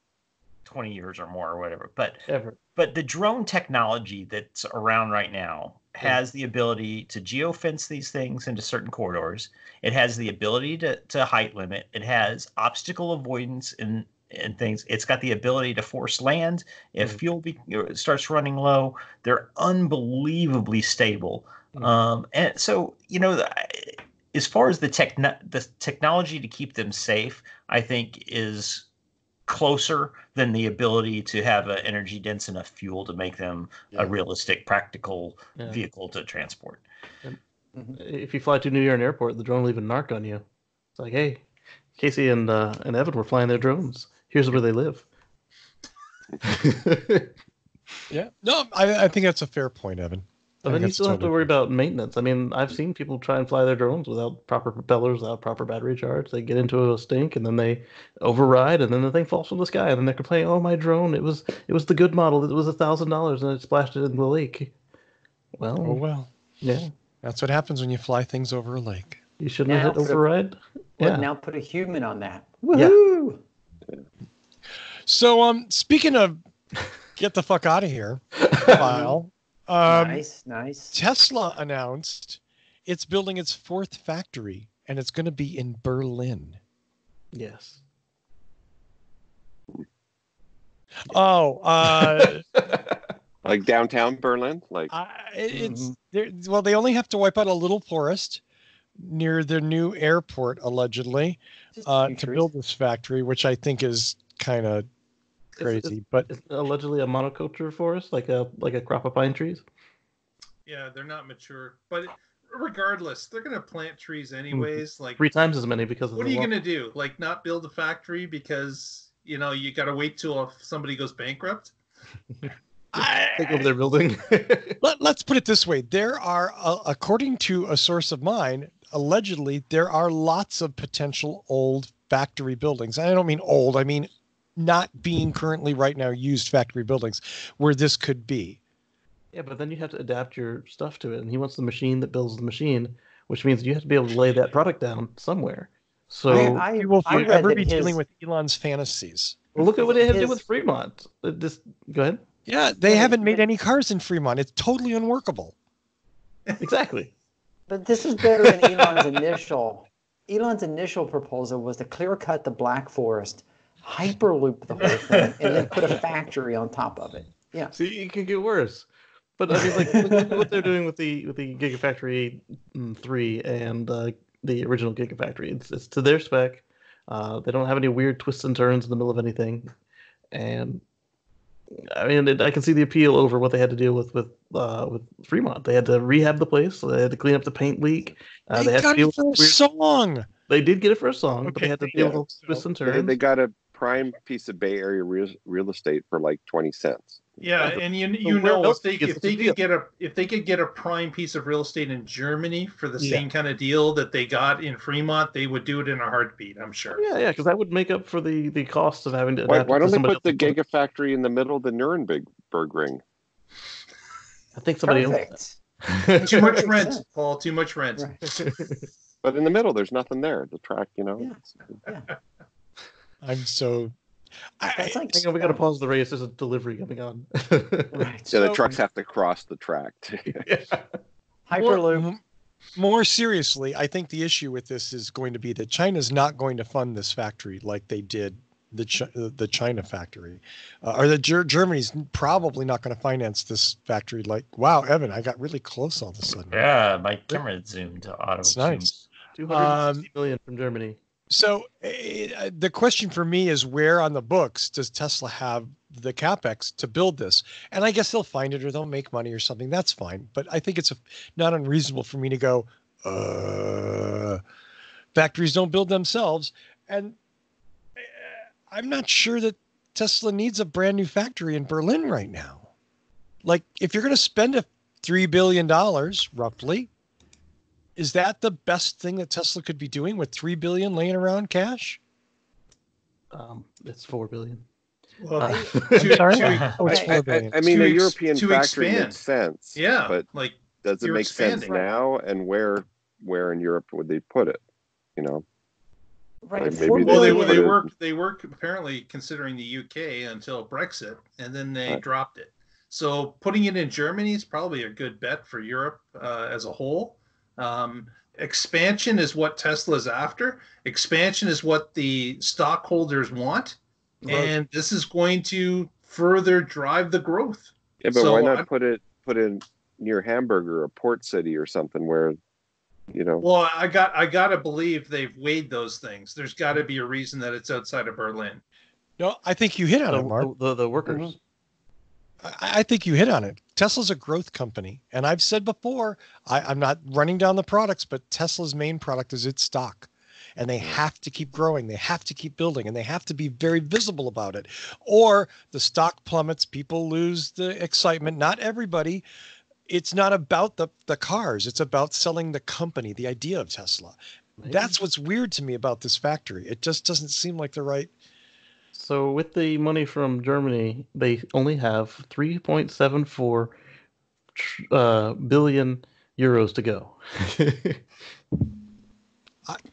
20 years or more or whatever. But the drone technology that's around right now has the ability to geofence these things into certain corridors. It has the ability to height limit. It has obstacle avoidance and things. It's got the ability to force land if fuel starts running low. They're unbelievably stable. And so, as far as the technology to keep them safe, I think is closer than the ability to have an energy dense enough fuel to make them a realistic, practical vehicle to transport. If you fly to New York Airport, the drone will even narc on you. It's like, hey, Casey and Evan were flying their drones. Here's where they live. Yeah. No, I think that's a fair point, Evan. But then you still have to worry about maintenance. I mean, I've seen people try and fly their drones without proper propellers, without proper battery charge. They get into a stink, and then they override, and then the thing falls from the sky, and then they're complaining, "Oh, my drone! It was the good model. It was $1,000, and it splashed it in the lake." Well, yeah, that's what happens when you fly things over a lake. You shouldn't have hit override. Now put a human on that. Woohoo! Yeah. So, speaking of get the fuck out of here, Kyle. Nice. Tesla announced it's building its 4th factory, and it's going to be in Berlin. Yes. Oh, Like downtown Berlin, like it's there. Well, they only have to wipe out a little forest near the new airport, allegedly, to build this factory, which I think is kind of crazy. But it's allegedly a monoculture forest, like a crop of pine trees. Yeah, they're not mature, but regardless, they're going to plant trees anyways. Like 3 times as many because of what are you going to do? Like not build a factory because you got to wait till somebody goes bankrupt? Take over their building. Let's put it this way: there are, according to a source of mine, allegedly there are lots of potential old factory buildings. And I don't mean old; I mean not being currently right now used factory buildings where this could be. Yeah, but then you have to adapt your stuff to it, and he wants the machine that builds the machine, which means you have to be able to lay that product down somewhere. So you will forever be dealing with Elon's fantasies. Well, look at what they have to do with Fremont. Go ahead. Yeah, they haven't made any cars in Fremont. It's totally unworkable. Exactly. But this is better than Elon's initial. Elon's initial proposal was to clear cut the Black Forest, hyperloop the whole thing, and then put a factory on top of it. Yeah. See, it can get worse. But I mean, like, look at what they're doing with the Gigafactory 3 and the original Gigafactory. It's to their spec. They don't have any weird twists and turns in the middle of anything, and I mean, I can see the appeal over what they had to deal with Fremont. They had to rehab the place. So they had to clean up the paint leak. They had to deal with a song. They did get it for a song, but they had to deal with twists and turns. They got a prime piece of Bay Area real estate for like 20 cents. Yeah, and if they could get a prime piece of real estate in Germany for the same kind of deal that they got in Fremont, they would do it in a heartbeat, I'm sure. Yeah, because that would make up for the costs of having to adapt. Why don't they put the Gigafactory in the middle of the Nuremberg ring? I think somebody else. Too much rent, Paul. Too much rent. Right. But in the middle, there's nothing there. The track, Yeah. I'm so. Hang on, we got to pause the race. There's a delivery coming on. Right. So the trucks have to cross the track. Hyperloop. More seriously, I think the issue with this is going to be that China's not going to fund this factory like they did the China factory, or the Germany's probably not going to finance this factory. Like, wow, Evan, I got really close all of a sudden. Yeah, my camera zoomed to auto. It's nice. 260 million from Germany. So the question for me is, where on the books does Tesla have the capex to build this? And I guess they'll find it or they'll make money or something. That's fine. But I think it's not unreasonable for me to go, factories don't build themselves. And I'm not sure that Tesla needs a brand new factory in Berlin right now. Like, if you're going to spend $3 billion roughly, is that the best thing that Tesla could be doing with $3 billion laying around cash? It's $4 billion. Well, it's $4 billion. I mean, a European factory makes sense. Yeah, but like, does it make sense now? And where in Europe would they put it? Right. Like they were apparently considering the UK until Brexit, and then they dropped it. So putting it in Germany is probably a good bet for Europe as a whole. Expansion is what Tesla is after. Expansion is what the stockholders want, and this is going to further drive the growth. Yeah, but why not put it near Hamburg or a port city or something where, Well, I gotta believe they've weighed those things. There's got to be a reason that it's outside of Berlin. No, I think you hit on it, Mark. The workers. Mm-hmm. I think you hit on it. Tesla's a growth company. And I've said before, I'm not running down the products, but Tesla's main product is its stock. And they have to keep growing. They have to keep building. And they have to be very visible about it. Or the stock plummets. People lose the excitement. Not everybody. It's not about the cars. It's about selling the company, the idea of Tesla. Maybe. That's what's weird to me about this factory. It just doesn't seem like the right... So with the money from Germany, they only have 3.74 billion euros to go.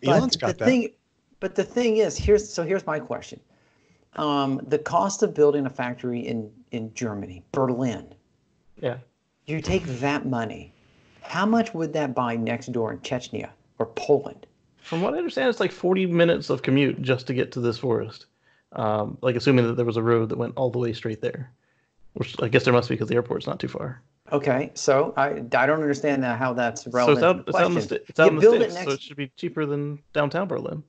Elon's got that. But the thing is, here's my question. The cost of building a factory in Germany, Berlin. Yeah. You take that money. How much would that buy next door in Chechnya or Poland? From what I understand, it's like 40 minutes of commute just to get to this forest. like assuming that there was a road that went all the way straight there, which I guess there must be because the airport's not too far. Okay, so I don't understand how that's relevant So to the question. it's out in the build it sticks, next. so it should be cheaper than downtown Berlin.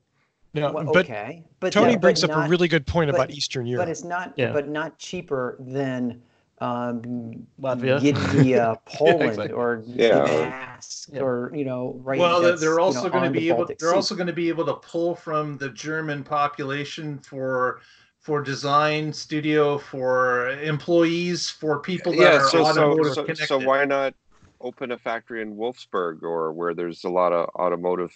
No, Well, but okay, but Tony but brings up a not- really good point but- about Eastern Europe. But it's not. Yeah. But not cheaper than Latvia. Gdynia, Poland, exactly. or Yeah. Gdańsk, Yeah. or right. Well, that's, they're also going to on the be able. Baltic They're Sea. also going to be able to pull from the German population for design studio, for employees, for people that are automotive connected. So why not open a factory in Wolfsburg or where there's a lot of automotive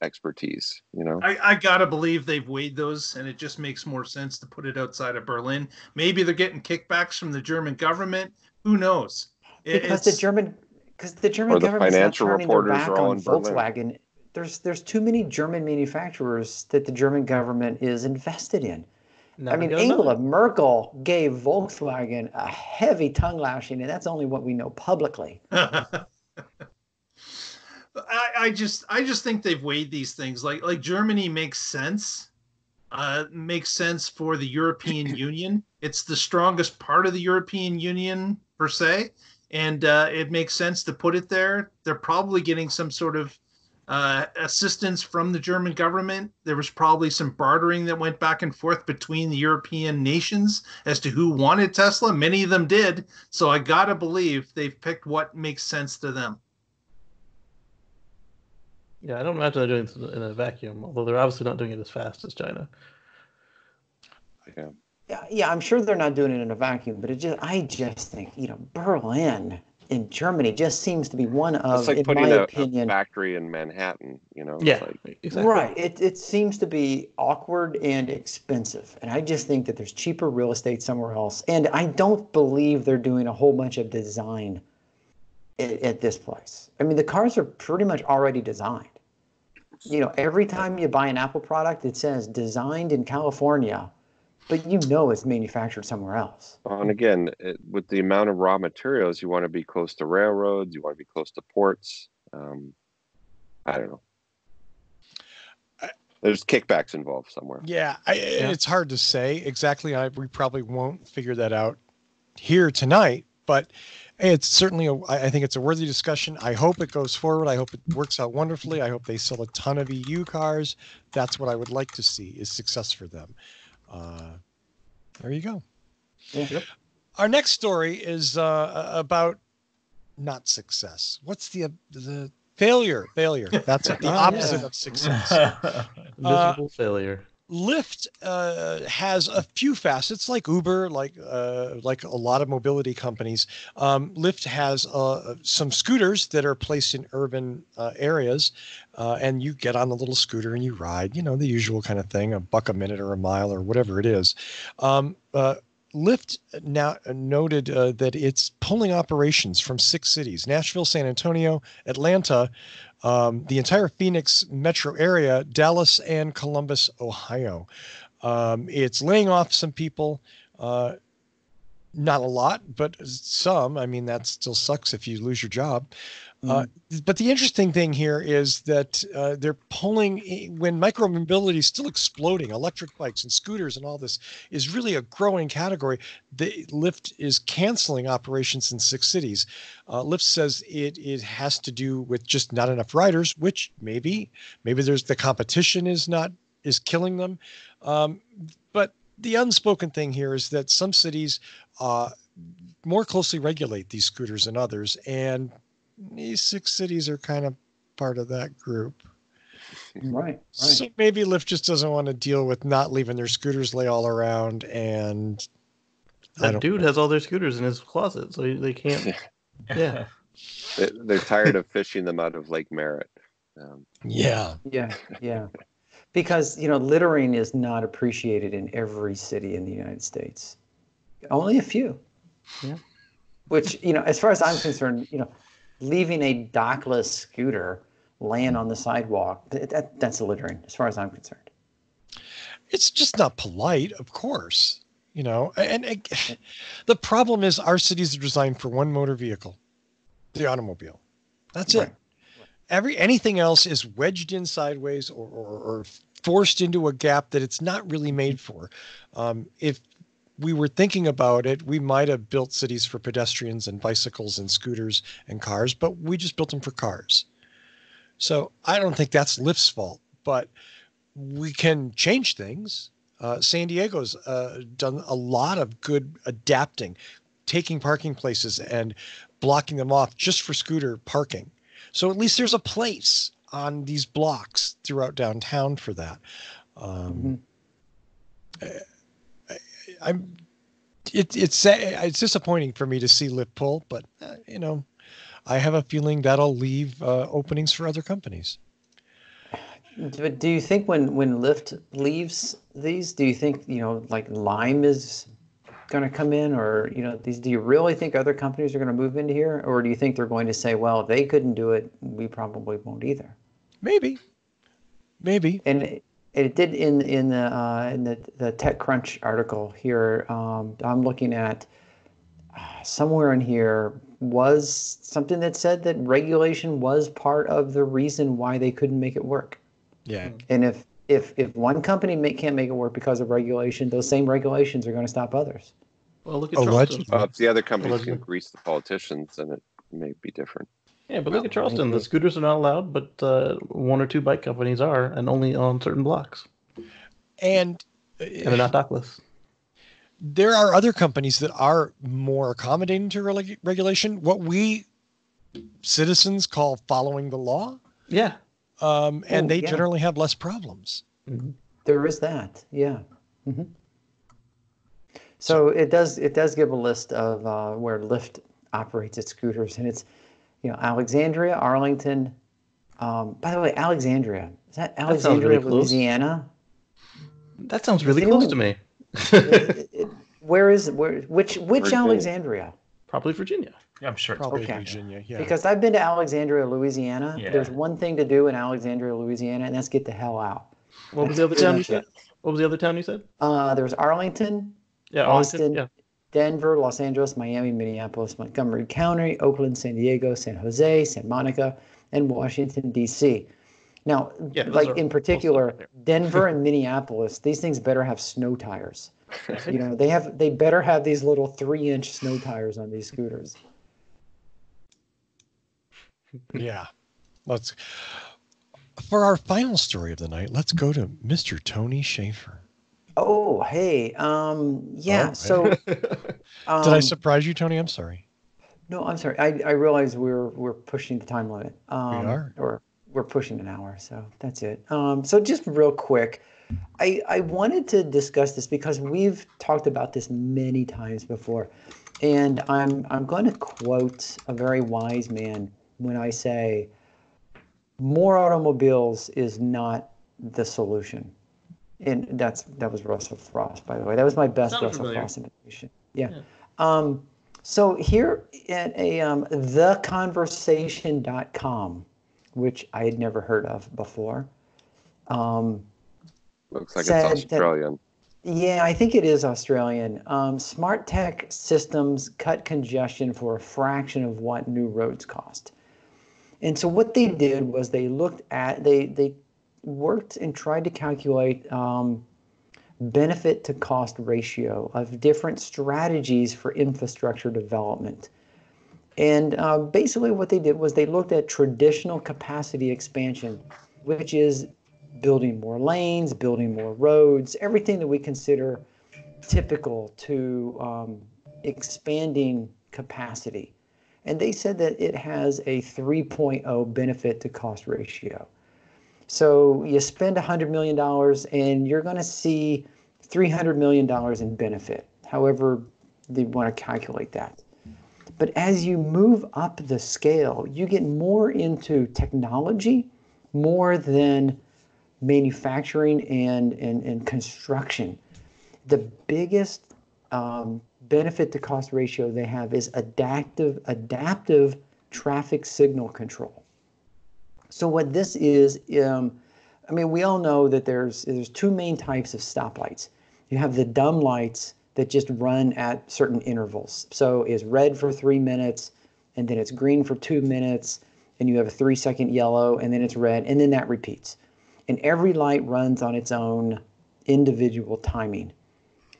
expertise? I gotta believe they've weighed those, and it just makes more sense to put it outside of Berlin. Maybe they're getting kickbacks from the German government. Who knows? Because the German government's not turning their back on Volkswagen. There's too many German manufacturers that the German government is invested in. I mean, Angela Merkel gave Volkswagen a heavy tongue lashing, and that's only what we know publicly. I just think they've weighed these things. Like Germany makes sense. Makes sense for the European Union. It's the strongest part of the European Union per se, and it makes sense to put it there. They're probably getting some sort of assistance from the German government. There was probably some bartering that went back and forth between the European nations as to who wanted Tesla. Many of them did. So I gotta believe they've picked what makes sense to them. Yeah, I don't imagine they're doing it in a vacuum, although they're obviously not doing it as fast as China. Yeah, I'm sure they're not doing it in a vacuum, but I just think, Berlin in Germany just seems to be one of, it's like in putting my a opinion, factory in Manhattan. Yeah, exactly. Right. It seems to be awkward and expensive, and I just think that there's cheaper real estate somewhere else, and I don't believe they're doing a whole bunch of design at this place. I mean, the cars are pretty much already designed. Every time you buy an Apple product, it says designed in California, but it's manufactured somewhere else. And again, with the amount of raw materials, you want to be close to railroads, you want to be close to ports. I don't know. There's kickbacks involved somewhere. Yeah, it's hard to say exactly. We probably won't figure that out here tonight, but it's certainly, I think it's a worthy discussion. I hope it goes forward. I hope it works out wonderfully. I hope they sell a ton of EU cars. That's what I would like to see, is success for them. There you go. Yeah. Our next story is about not success. What's the failure? That's it. The opposite of success. Miserable failure. Lyft has a few facets, like Uber, like a lot of mobility companies. Lyft has some scooters that are placed in urban areas, and you get on the little scooter and you ride, the usual kind of thing, $1 a minute or a mile or whatever it is. Lyft now noted that it's pulling operations from 6 cities: Nashville, San Antonio, Atlanta, the entire Phoenix metro area, Dallas, and Columbus, Ohio. It's laying off some people, not a lot, but some. I mean, that still sucks if you lose your job. But the interesting thing here is that they're pulling, when micromobility is still exploding, electric bikes and scooters and all this is really a growing category. The Lyft is canceling operations in 6 cities. Lyft says it has to do with just not enough riders, which maybe there's the competition is killing them. But the unspoken thing here is that some cities more closely regulate these scooters than others, and these 6 cities are kind of part of that group. Right. So maybe Lyft just doesn't want to deal with not leaving their scooters lay all around, and that dude has all their scooters in his closet, so they can't. Yeah. They're tired of fishing them out of Lake Merritt. Yeah. Because, littering is not appreciated in every city in the United States. Only a few. Yeah. Which, as far as I'm concerned, leaving a dockless scooter laying on the sidewalk, that's littering, as far as I'm concerned. It's just not polite, of course. And the problem is our cities are designed for one motor vehicle, the automobile. That's it. anything else is wedged in sideways or forced into a gap that it's not really made for. If we were thinking about it, we might have built cities for pedestrians and bicycles and scooters and cars, but we just built them for cars. So I don't think that's Lyft's fault, but we can change things. San Diego's done a lot of good adapting, taking parking places and blocking them off just for scooter parking. So at least there's a place on these blocks throughout downtown for that. It's disappointing for me to see Lyft pull, but I have a feeling that'll leave openings for other companies. But do you think when Lyft leaves these, do you think like Lime is going to come in, or these? Do you really think other companies are going to move into here, or do you think they're going to say, well, if they couldn't do it, we probably won't either? Maybe. And it did in the TechCrunch article here. I'm looking at somewhere in here was something that said that regulation was part of the reason why they couldn't make it work. Yeah. And if one company can't make it work because of regulation, those same regulations are going to stop others. Well, look at Charleston. If the other companies can grease the politicians, then it may be different. Yeah, but look at Charleston. The scooters are not allowed, but one or two bike companies are, and only on certain blocks. And they're not dockless. There are other companies that are more accommodating to regulation, what we citizens call following the law. Yeah. And they generally have less problems. Mm-hmm. There is that, yeah. Mm-hmm. So it does give a list of where Lyft operates its scooters, and it's Alexandria, Arlington. By the way, Alexandria, is that Alexandria, really Louisiana? That sounds really close to me. Which Alexandria? Probably Virginia. Yeah, I'm sure. Probably Virginia, yeah. Because I've been to Alexandria, Louisiana. Yeah. There's one thing to do in Alexandria, Louisiana, and that's get the hell out. What was the other town you said? What was the other town you said? There's Arlington, Austin, Denver, Los Angeles, Miami, Minneapolis, Montgomery County, Oakland, San Diego, San Jose, Santa Monica, and Washington, D.C. Now, in particular, Denver and Minneapolis, these things better have snow tires. They better have these little 3-inch snow tires on these scooters. Yeah. For our final story of the night, let's go to Mr. Tony Schaefer. Oh, hey. So did I surprise you, Tony? I'm sorry. No, I'm sorry. I realize we're pushing the time limit. We are. Or we're pushing an hour, so that's it. So just real quick, I wanted to discuss this because we've talked about this many times before, and I'm going to quote a very wise man when I say more automobiles is not the solution. And that was Russell Frost, by the way. That was my best Russell Frost imitation. Yeah. So here at theconversation.com, which I had never heard of before. Looks like it's Australian. Yeah, I think it is Australian. Smart tech systems cut congestion for a fraction of what new roads cost. And so what they did was they worked and tried to calculate benefit to cost ratio of different strategies for infrastructure development. And basically what they did was they looked at traditional capacity expansion, which is building more lanes, building more roads, everything that we consider typical to expanding capacity. And they said that it has a 3.0 benefit to cost ratio. So you spend $100 million and you're going to see $300 million in benefit, however they want to calculate that. But as you move up the scale, you get more into technology, more than manufacturing and construction. The biggest benefit to cost ratio they have is adaptive traffic signal control. So what this is, we all know that there's two main types of stoplights. You have the dumb lights that just run at certain intervals. So it's red for 3 minutes, and then it's green for 2 minutes, and you have a 3-second yellow, and then it's red, and then that repeats. And every light runs on its own individual timing.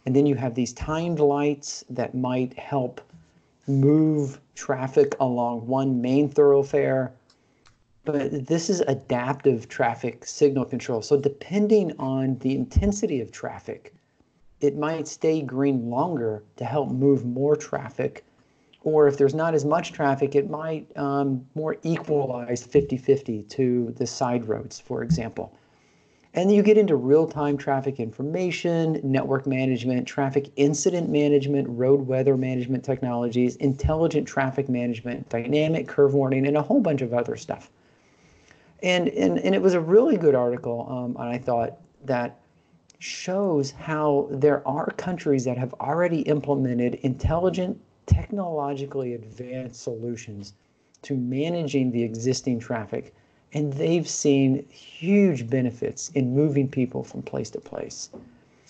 And then you have these timed lights that might help move traffic along one main thoroughfare. But this is adaptive traffic signal control. So depending on the intensity of traffic, it might stay green longer to help move more traffic. Or if there's not as much traffic, it might more equalize 50-50 to the side roads, for example. And you get into real-time traffic information, network management, traffic incident management, road weather management technologies, intelligent traffic management, dynamic curve warning, and a whole bunch of other stuff. And it was a really good article, and I thought that shows how there are countries that have already implemented intelligent, technologically advanced solutions to managing the existing traffic. And they've seen huge benefits in moving people from place to place.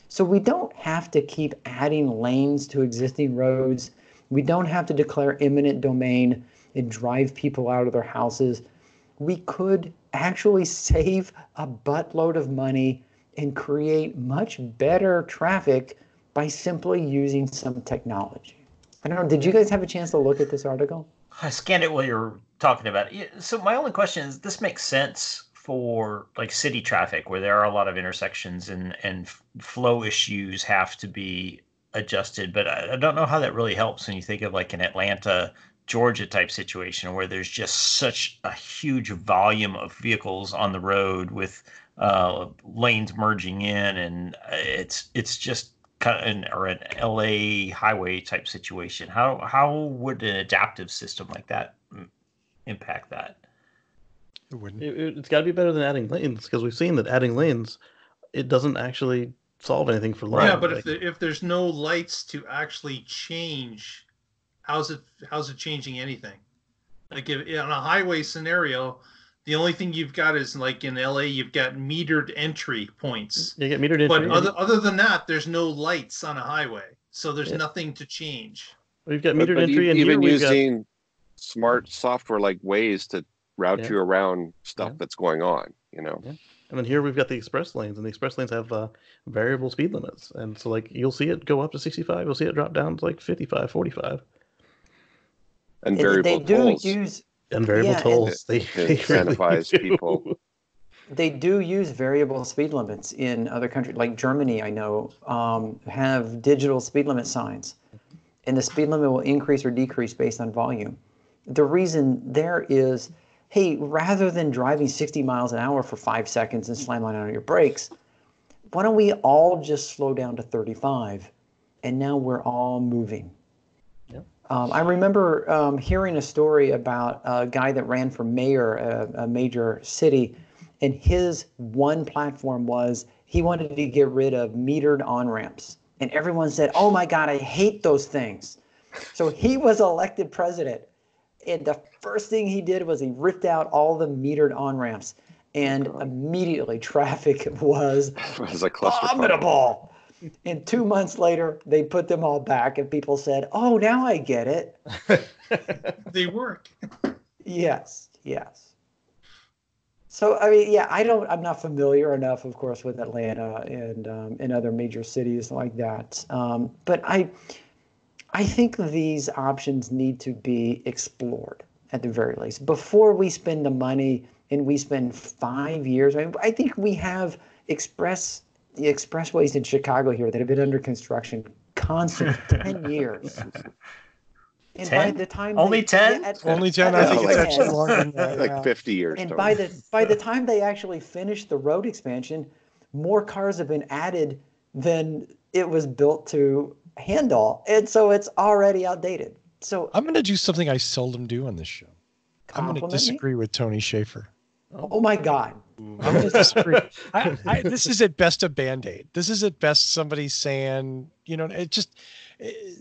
So we don't have to keep adding lanes to existing roads. We don't have to declare eminent domain and drive people out of their houses. We could actually save a buttload of money and create much better traffic by simply using some technology. I don't know, did you guys have a chance to look at this article? I scanned it while you were talking about it. So my only question is, this makes sense for like city traffic where there are a lot of intersections and flow issues have to be adjusted. But I don't know how that really helps when you think of like an Atlanta, Georgia type situation where there's just such a huge volume of vehicles on the road with lanes merging in, and it's just kind of, or an LA highway type situation. How would an adaptive system like that impact that? It wouldn't. It's got to be better than adding lanes, because we've seen that adding lanes, it doesn't actually solve anything for long. Yeah, but if there's no lights to actually change, how's it changing anything? Like if on a highway scenario, the only thing you've got is like in LA, you've got metered entry points. You get metered entry. But other than that, there's no lights on a highway. So there's nothing to change. We've got metered entry, and even here using smart software like Waze to route you around stuff that's going on, you know. Yeah. And then here we've got the express lanes, and the express lanes have variable speed limits. And so like you'll see it go up to 65, you'll see it drop down to like 55, 45. And variable tolls. And variable tolls. They incentivize people. They do use variable speed limits in other countries, like Germany, I know, have digital speed limit signs. And the speed limit will increase or decrease based on volume. The reason there is, hey, rather than driving 60 miles an hour for 5 seconds and slamming on your brakes, why don't we all just slow down to 35? And now we're all moving. I remember hearing a story about a guy that ran for mayor, a major city, and his one platform was he wanted to get rid of metered on-ramps. And everyone said, oh my God, I hate those things. So he was elected president. And the first thing he did was he ripped out all the metered on-ramps. And immediately traffic was abominable. And 2 months later, they put them all back, and people said, "Oh, now I get it." They work. Yes. So I mean, yeah, I'm not familiar enough, of course, with Atlanta and other major cities like that. But I think these options need to be explored at the very least before we spend the money and we spend 5 years. I think we have the expressways in Chicago here that have been under construction constant 10 years. And 10? by the time only 10? Only 10. I think it's actually longer than that. Like 50 years. And by the time they actually finish the road expansion, more cars have been added than it was built to handle. And so it's already outdated. So I'm going to do something I seldom do on this show. I'm going to disagree with Tony Schaefer. Oh my God. I'm going to disagree. This is at best a Band-Aid. This is at best somebody saying, it just,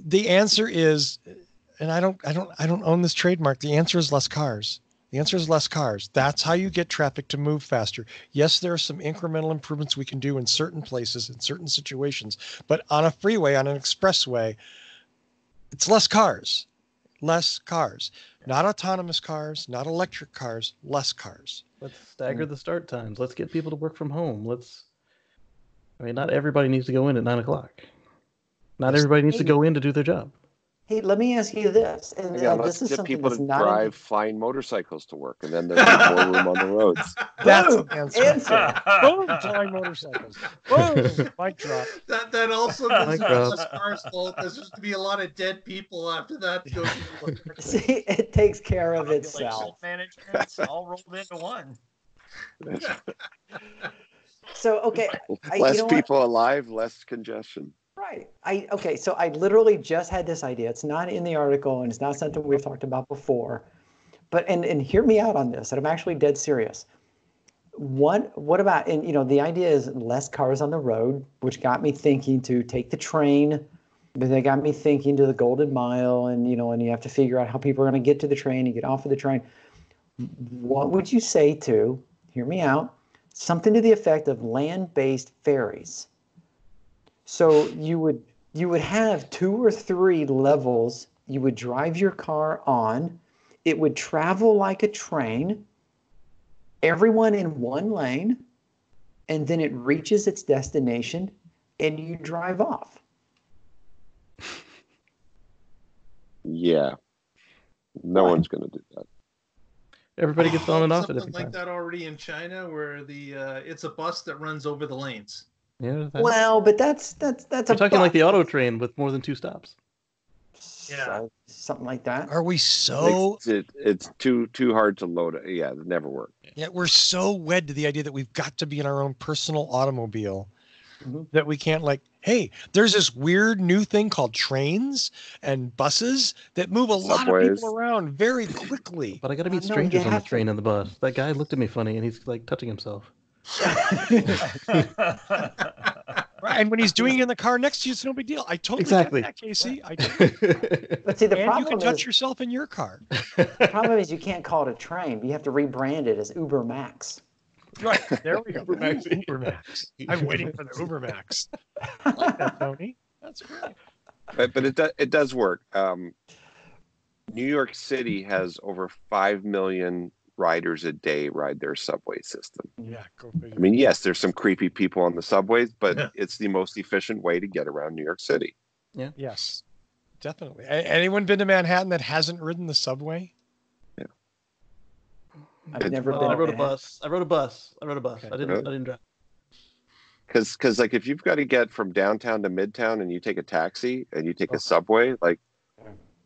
the answer is, and I don't own this trademark. The answer is less cars. The answer is less cars. That's how you get traffic to move faster. Yes, there are some incremental improvements we can do in certain places, in certain situations, but on a freeway, on an expressway, it's less cars. less cars. Not autonomous cars, not electric cars, less cars. Let's stagger the start times. Let's get people to work from home. Not everybody needs to go in at 9 o'clock. Not everybody needs to go in to do their job. Hey, let me ask you this, and let's this is get something people that's to not drive flying motorcycles to work, and then there'll be more room on the roads. That's Boom! the answer. Boom! Flying motorcycles. Boom! Mic drop. That also means drop. less cars fault. There's just to be a lot of dead people after that. See, it takes care of itself. Management's all rolled into one. So, okay. Less people alive, less congestion. Right. So I literally just had this idea. It's not in the article and it's not something we've talked about before. But and hear me out on this, and I'm actually dead serious. What about, and the idea is less cars on the road, which got me thinking to take the train. But they got me thinking to the Golden Mile, and and you have to figure out how people are going to get to the train and get off of the train. What would you say to, hear me out, something to the effect of land-based ferries? So you would have 2 or 3 levels you would drive your car on. It would travel like a train, everyone in one lane, and then it reaches its destination and you drive off. Yeah. No one's going to do that. Everybody gets on and off at Something different like times. that already in China, where it's a bus that runs over the lanes. Yeah, Well, but that's You're a talking like bus. the auto train with more than 2 stops. Yeah. Something like that. Are we so It's too hard to load. Yeah, it never worked. we're so wed to the idea that we've got to be in our own personal automobile that we can't hey, there's this weird new thing called trains and buses that move a lot of Subways. people around very quickly. But I got to meet No, strangers you on the have to- train and the bus. That guy looked at me funny, and he's like touching himself. Right, and when he's doing it in the car next to you, it's no big deal. I totally Exactly. get that, Casey. I do. But see, the And you problem can touch is yourself in your car. the problem is you can't call it a train. You have to rebrand it as Uber Max. Right, there we go. Uber Max. Uber Max. I'm waiting for the Uber Max. I like that, Tony. That's great. But it does work. New York City has over 5 million riders a day ride their subway system. Yeah, go figure. I mean, yes, there's some creepy people on the subways, but it's the most efficient way to get around New York City. Yes, definitely. Anyone been to Manhattan that hasn't ridden the subway? Yeah. I've never been. I rode a to bus. I didn't drive. Because like if you've got to get from downtown to midtown and you take a taxi and you take a subway, like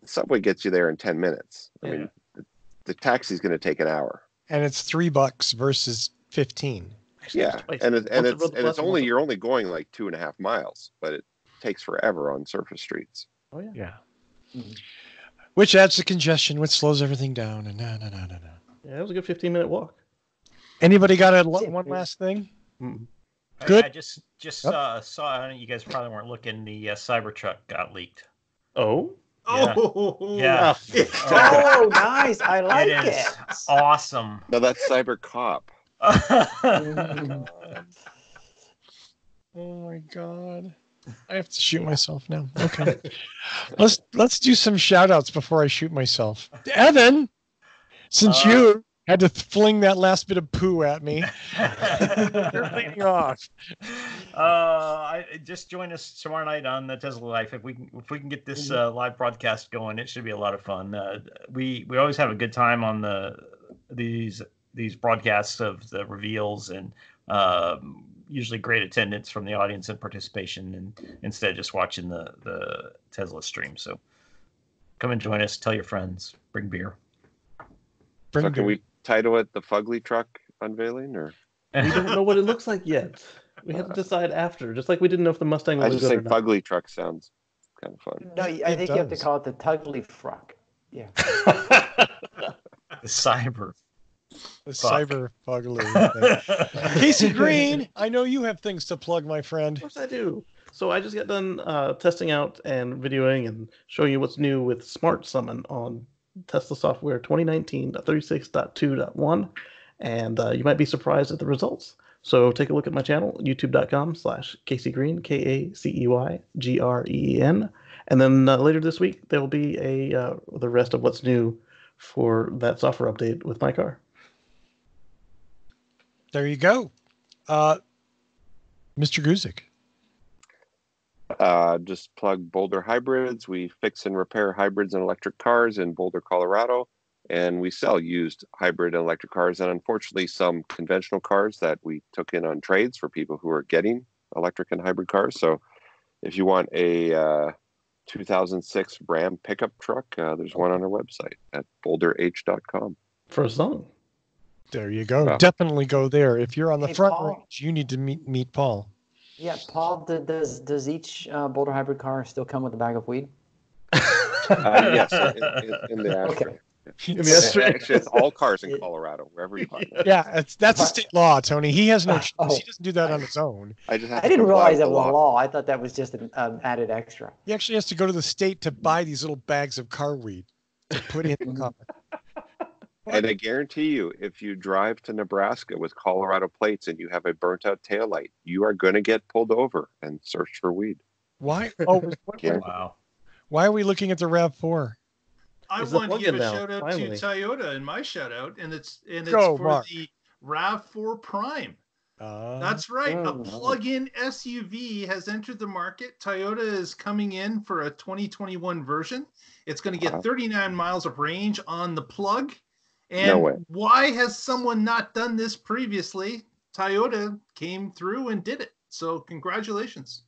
the subway gets you there in 10 minutes. I mean, the taxi's going to take an hour. And it's $3 versus 15. Yeah, and it's only you're only going like 2.5 miles, but it takes forever on surface streets. Oh yeah. Yeah. Mm-hmm. Which adds to congestion, which slows everything down. And no. Yeah, it was a good 15-minute walk. Anybody got one last thing? Mm. Good. I just saw. You guys probably weren't looking. The Cybertruck got leaked. Oh. Yeah. Oh, nice! I like It it. is awesome. No, that's Cyber Cop. Oh my God. I have to shoot myself now. Okay. let's do some shout outs before I shoot myself. Evan, since you had to fling that last bit of poo at me, you're leading off. Just join us tomorrow night on the Tesla Life. If we can get this live broadcast going, it should be a lot of fun. We always have a good time on these broadcasts of the reveals, and usually great attendance from the audience and participation, and instead of just watching the Tesla stream. So come and join us. Tell your friends. Bring beer. So can we title it the Fugly Truck unveiling, or We don't know what it looks like yet. We have to decide after, just like we didn't know if the Mustang I was just good or think not. Fugly Truck sounds kind of fun. No, I think you have to call it the Tugly Fruck. Yeah. The cyber. The Fuck. cyber fugly. Casey Green, I know you have things to plug, my friend. Of course I do. So I just got done testing out and videoing and showing you what's new with Smart Summon on Tesla software 2019.36.2.1, and you might be surprised at the results. So take a look at my channel, youtube.com/CaseyGreen, KACEYGREEN, And then later this week, there will be the rest of what's new for that software update with my car. There you go. Mr. Guzik. Just plug Boulder Hybrids. We fix and repair hybrids and electric cars in Boulder, Colorado. And we sell used hybrid and electric cars, and unfortunately some conventional cars that we took in on trades for people who are getting electric and hybrid cars. So if you want a 2006 Ram pickup truck, there's one on our website at boulderh.com. For a song. There you go. Wow. Definitely go there. If you're on the front Paul. range, you need to meet Paul. Yeah, Paul, does each Boulder hybrid car still come with a bag of weed? Yes, in the ashtray. Okay. Actually, it's all cars in Colorado, wherever you find them. Yeah, that's a state law, Tony. He has no choice. Oh. He doesn't do that on his own. I didn't realize that was a law. I thought that was just an added extra. He actually has to go to the state to buy these little bags of car weed to put in the car. And I guarantee you, if you drive to Nebraska with Colorado plates and you have a burnt out taillight, you are going to get pulled over and searched for weed. Why? Oh, Wow. Why are we looking at the RAV4? I It's the want to plug-in give a now, shout out finally. to Toyota in my shout out, and it's Go, for Mark. the RAV4 Prime. That's right. A plug-in SUV has entered the market. Toyota is coming in for a 2021 version. It's going to get 39 miles of range on the plug. And No way. why has someone not done this previously? Toyota came through and did it. So congratulations.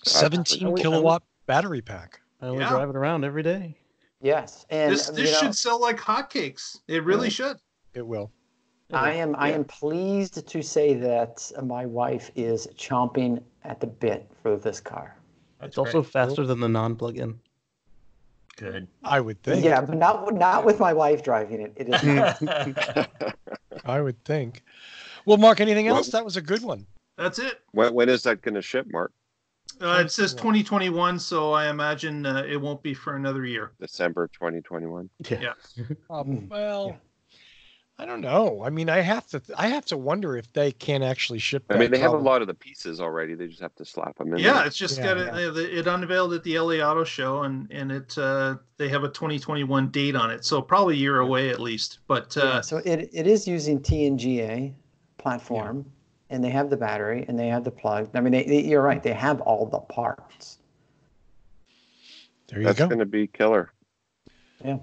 17 kilowatt battery pack. I only drive it around every day. Yes, and This should sell like hotcakes. It really should. It will. I am pleased to say that my wife is chomping at the bit for this car. It's also faster than the non-plug-in. Good. I would think. Yeah, but not with my wife driving it. It is not. I would think. Well, Mark, anything else? That was a good one. That's it. When is that going to ship, Mark? It says 2021, so I imagine it won't be for another year. December 2021. Yeah. Well, I don't know. I mean, I have to wonder if they can actually ship that. I mean, they have a lot of the pieces already. They just have to slap them in. Yeah, there. it's just it unveiled at the LA Auto Show, and it they have a 2021 date on it, so probably a year away at least. But so it is using TNGA platform, and they have the battery and they have the plug. I mean, you're right. They have all the parts. There you go. That's going to be killer. Yeah.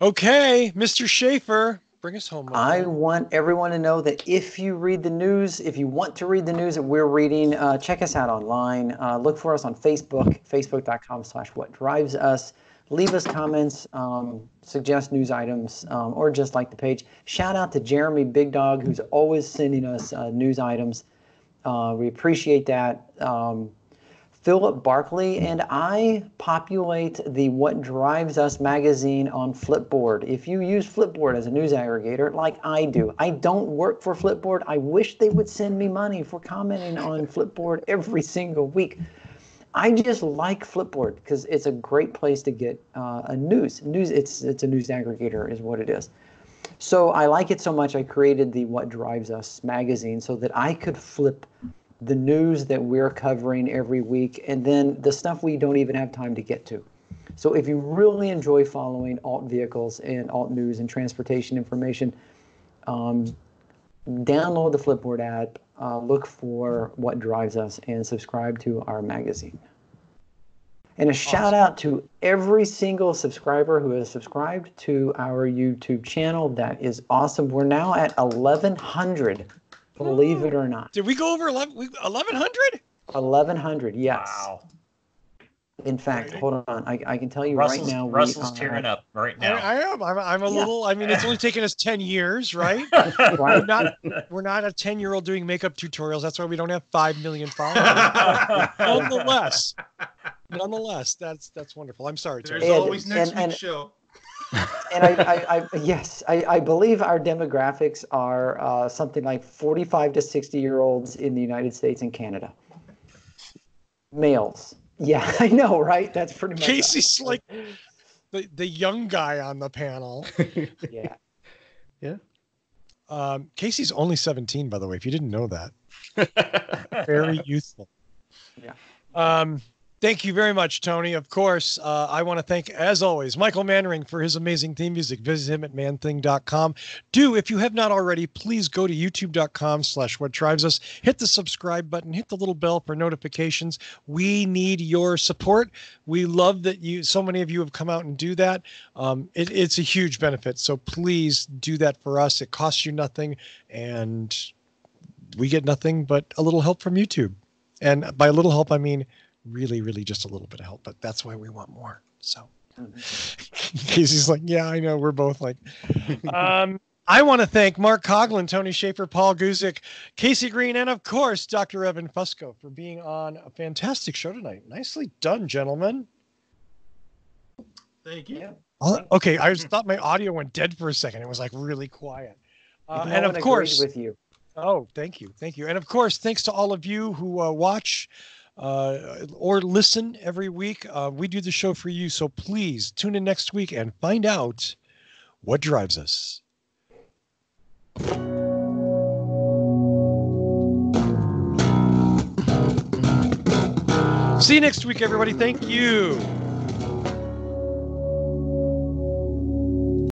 Okay, Mr. Schaefer, bring us home. I want everyone to know that if you read the news, if you want to read the news that we're reading, check us out online. Look for us on Facebook, facebook.com/whatdrivesus. Leave us comments, suggest news items, or just like the page. Shout out to Jeremy Big Dog, who's always sending us news items. We appreciate that. Philip Barkley and I populate the What Drives Us magazine on Flipboard. If you use Flipboard as a news aggregator, like I do, I don't work for Flipboard. I wish they would send me money for commenting on Flipboard every single week. I just like Flipboard because it's a great place to get news. It's a news aggregator is what it is. So I like it so much I created the What Drives Us magazine so that I could flip the news that we're covering every week, and then the stuff we don't even have time to get to. So if you really enjoy following alt vehicles and alt news and transportation information, download the Flipboard app, look for What Drives Us, and subscribe to our magazine. And a shout out to every single subscriber who has subscribed to our YouTube channel. That is awesome. We're now at 1,100. Believe it or not. Did we go over 1,100? 1,100, yes. Wow. In fact, hold on. I can tell you Russell's, right now. Russell's tearing up right now. I am. I'm a little. I mean, it's only taken us 10 years, right? Right? We're not a 10-year-old doing makeup tutorials. That's why we don't have 5 million followers. Nonetheless, that's wonderful. I'm sorry, There's Tony. always next week's show. And I believe our demographics are something like 45 to 60-year-olds in the United States and Canada. Males. Yeah, I know, right? That's pretty much. Casey's like the young guy on the panel. Yeah. Yeah. Casey's only 17, by the way, if you didn't know that. Very youthful. Yeah. Thank you very much, Tony. Of course, I want to thank, as always, Michael Mannering for his amazing theme music. Visit him at manthing.com. If you have not already, please go to youtube.com/whatdrivesus. Hit the subscribe button. Hit the little bell for notifications. We need your support. We love that so many of you have come out and do that. It's a huge benefit. So please do that for us. It costs you nothing, and we get nothing but a little help from YouTube. And by a little help, I mean really, really just a little bit of help, but that's why we want more. So Casey's like, yeah, I know. We're both like, I want to thank Mark Coughlin, Tony Schaefer, Paul Guzik, Casey Green, and of course, Dr. Evan Fusco for being on a fantastic show tonight. Nicely done, gentlemen. Thank you. Yeah. Okay. I just thought my audio went dead for a second. It was like really quiet. And of course, with you. Oh, thank you. Thank you. And of course, thanks to all of you who watch or listen every week. We do the show for you. So please tune in next week and find out what drives us. See you next week, everybody. Thank you.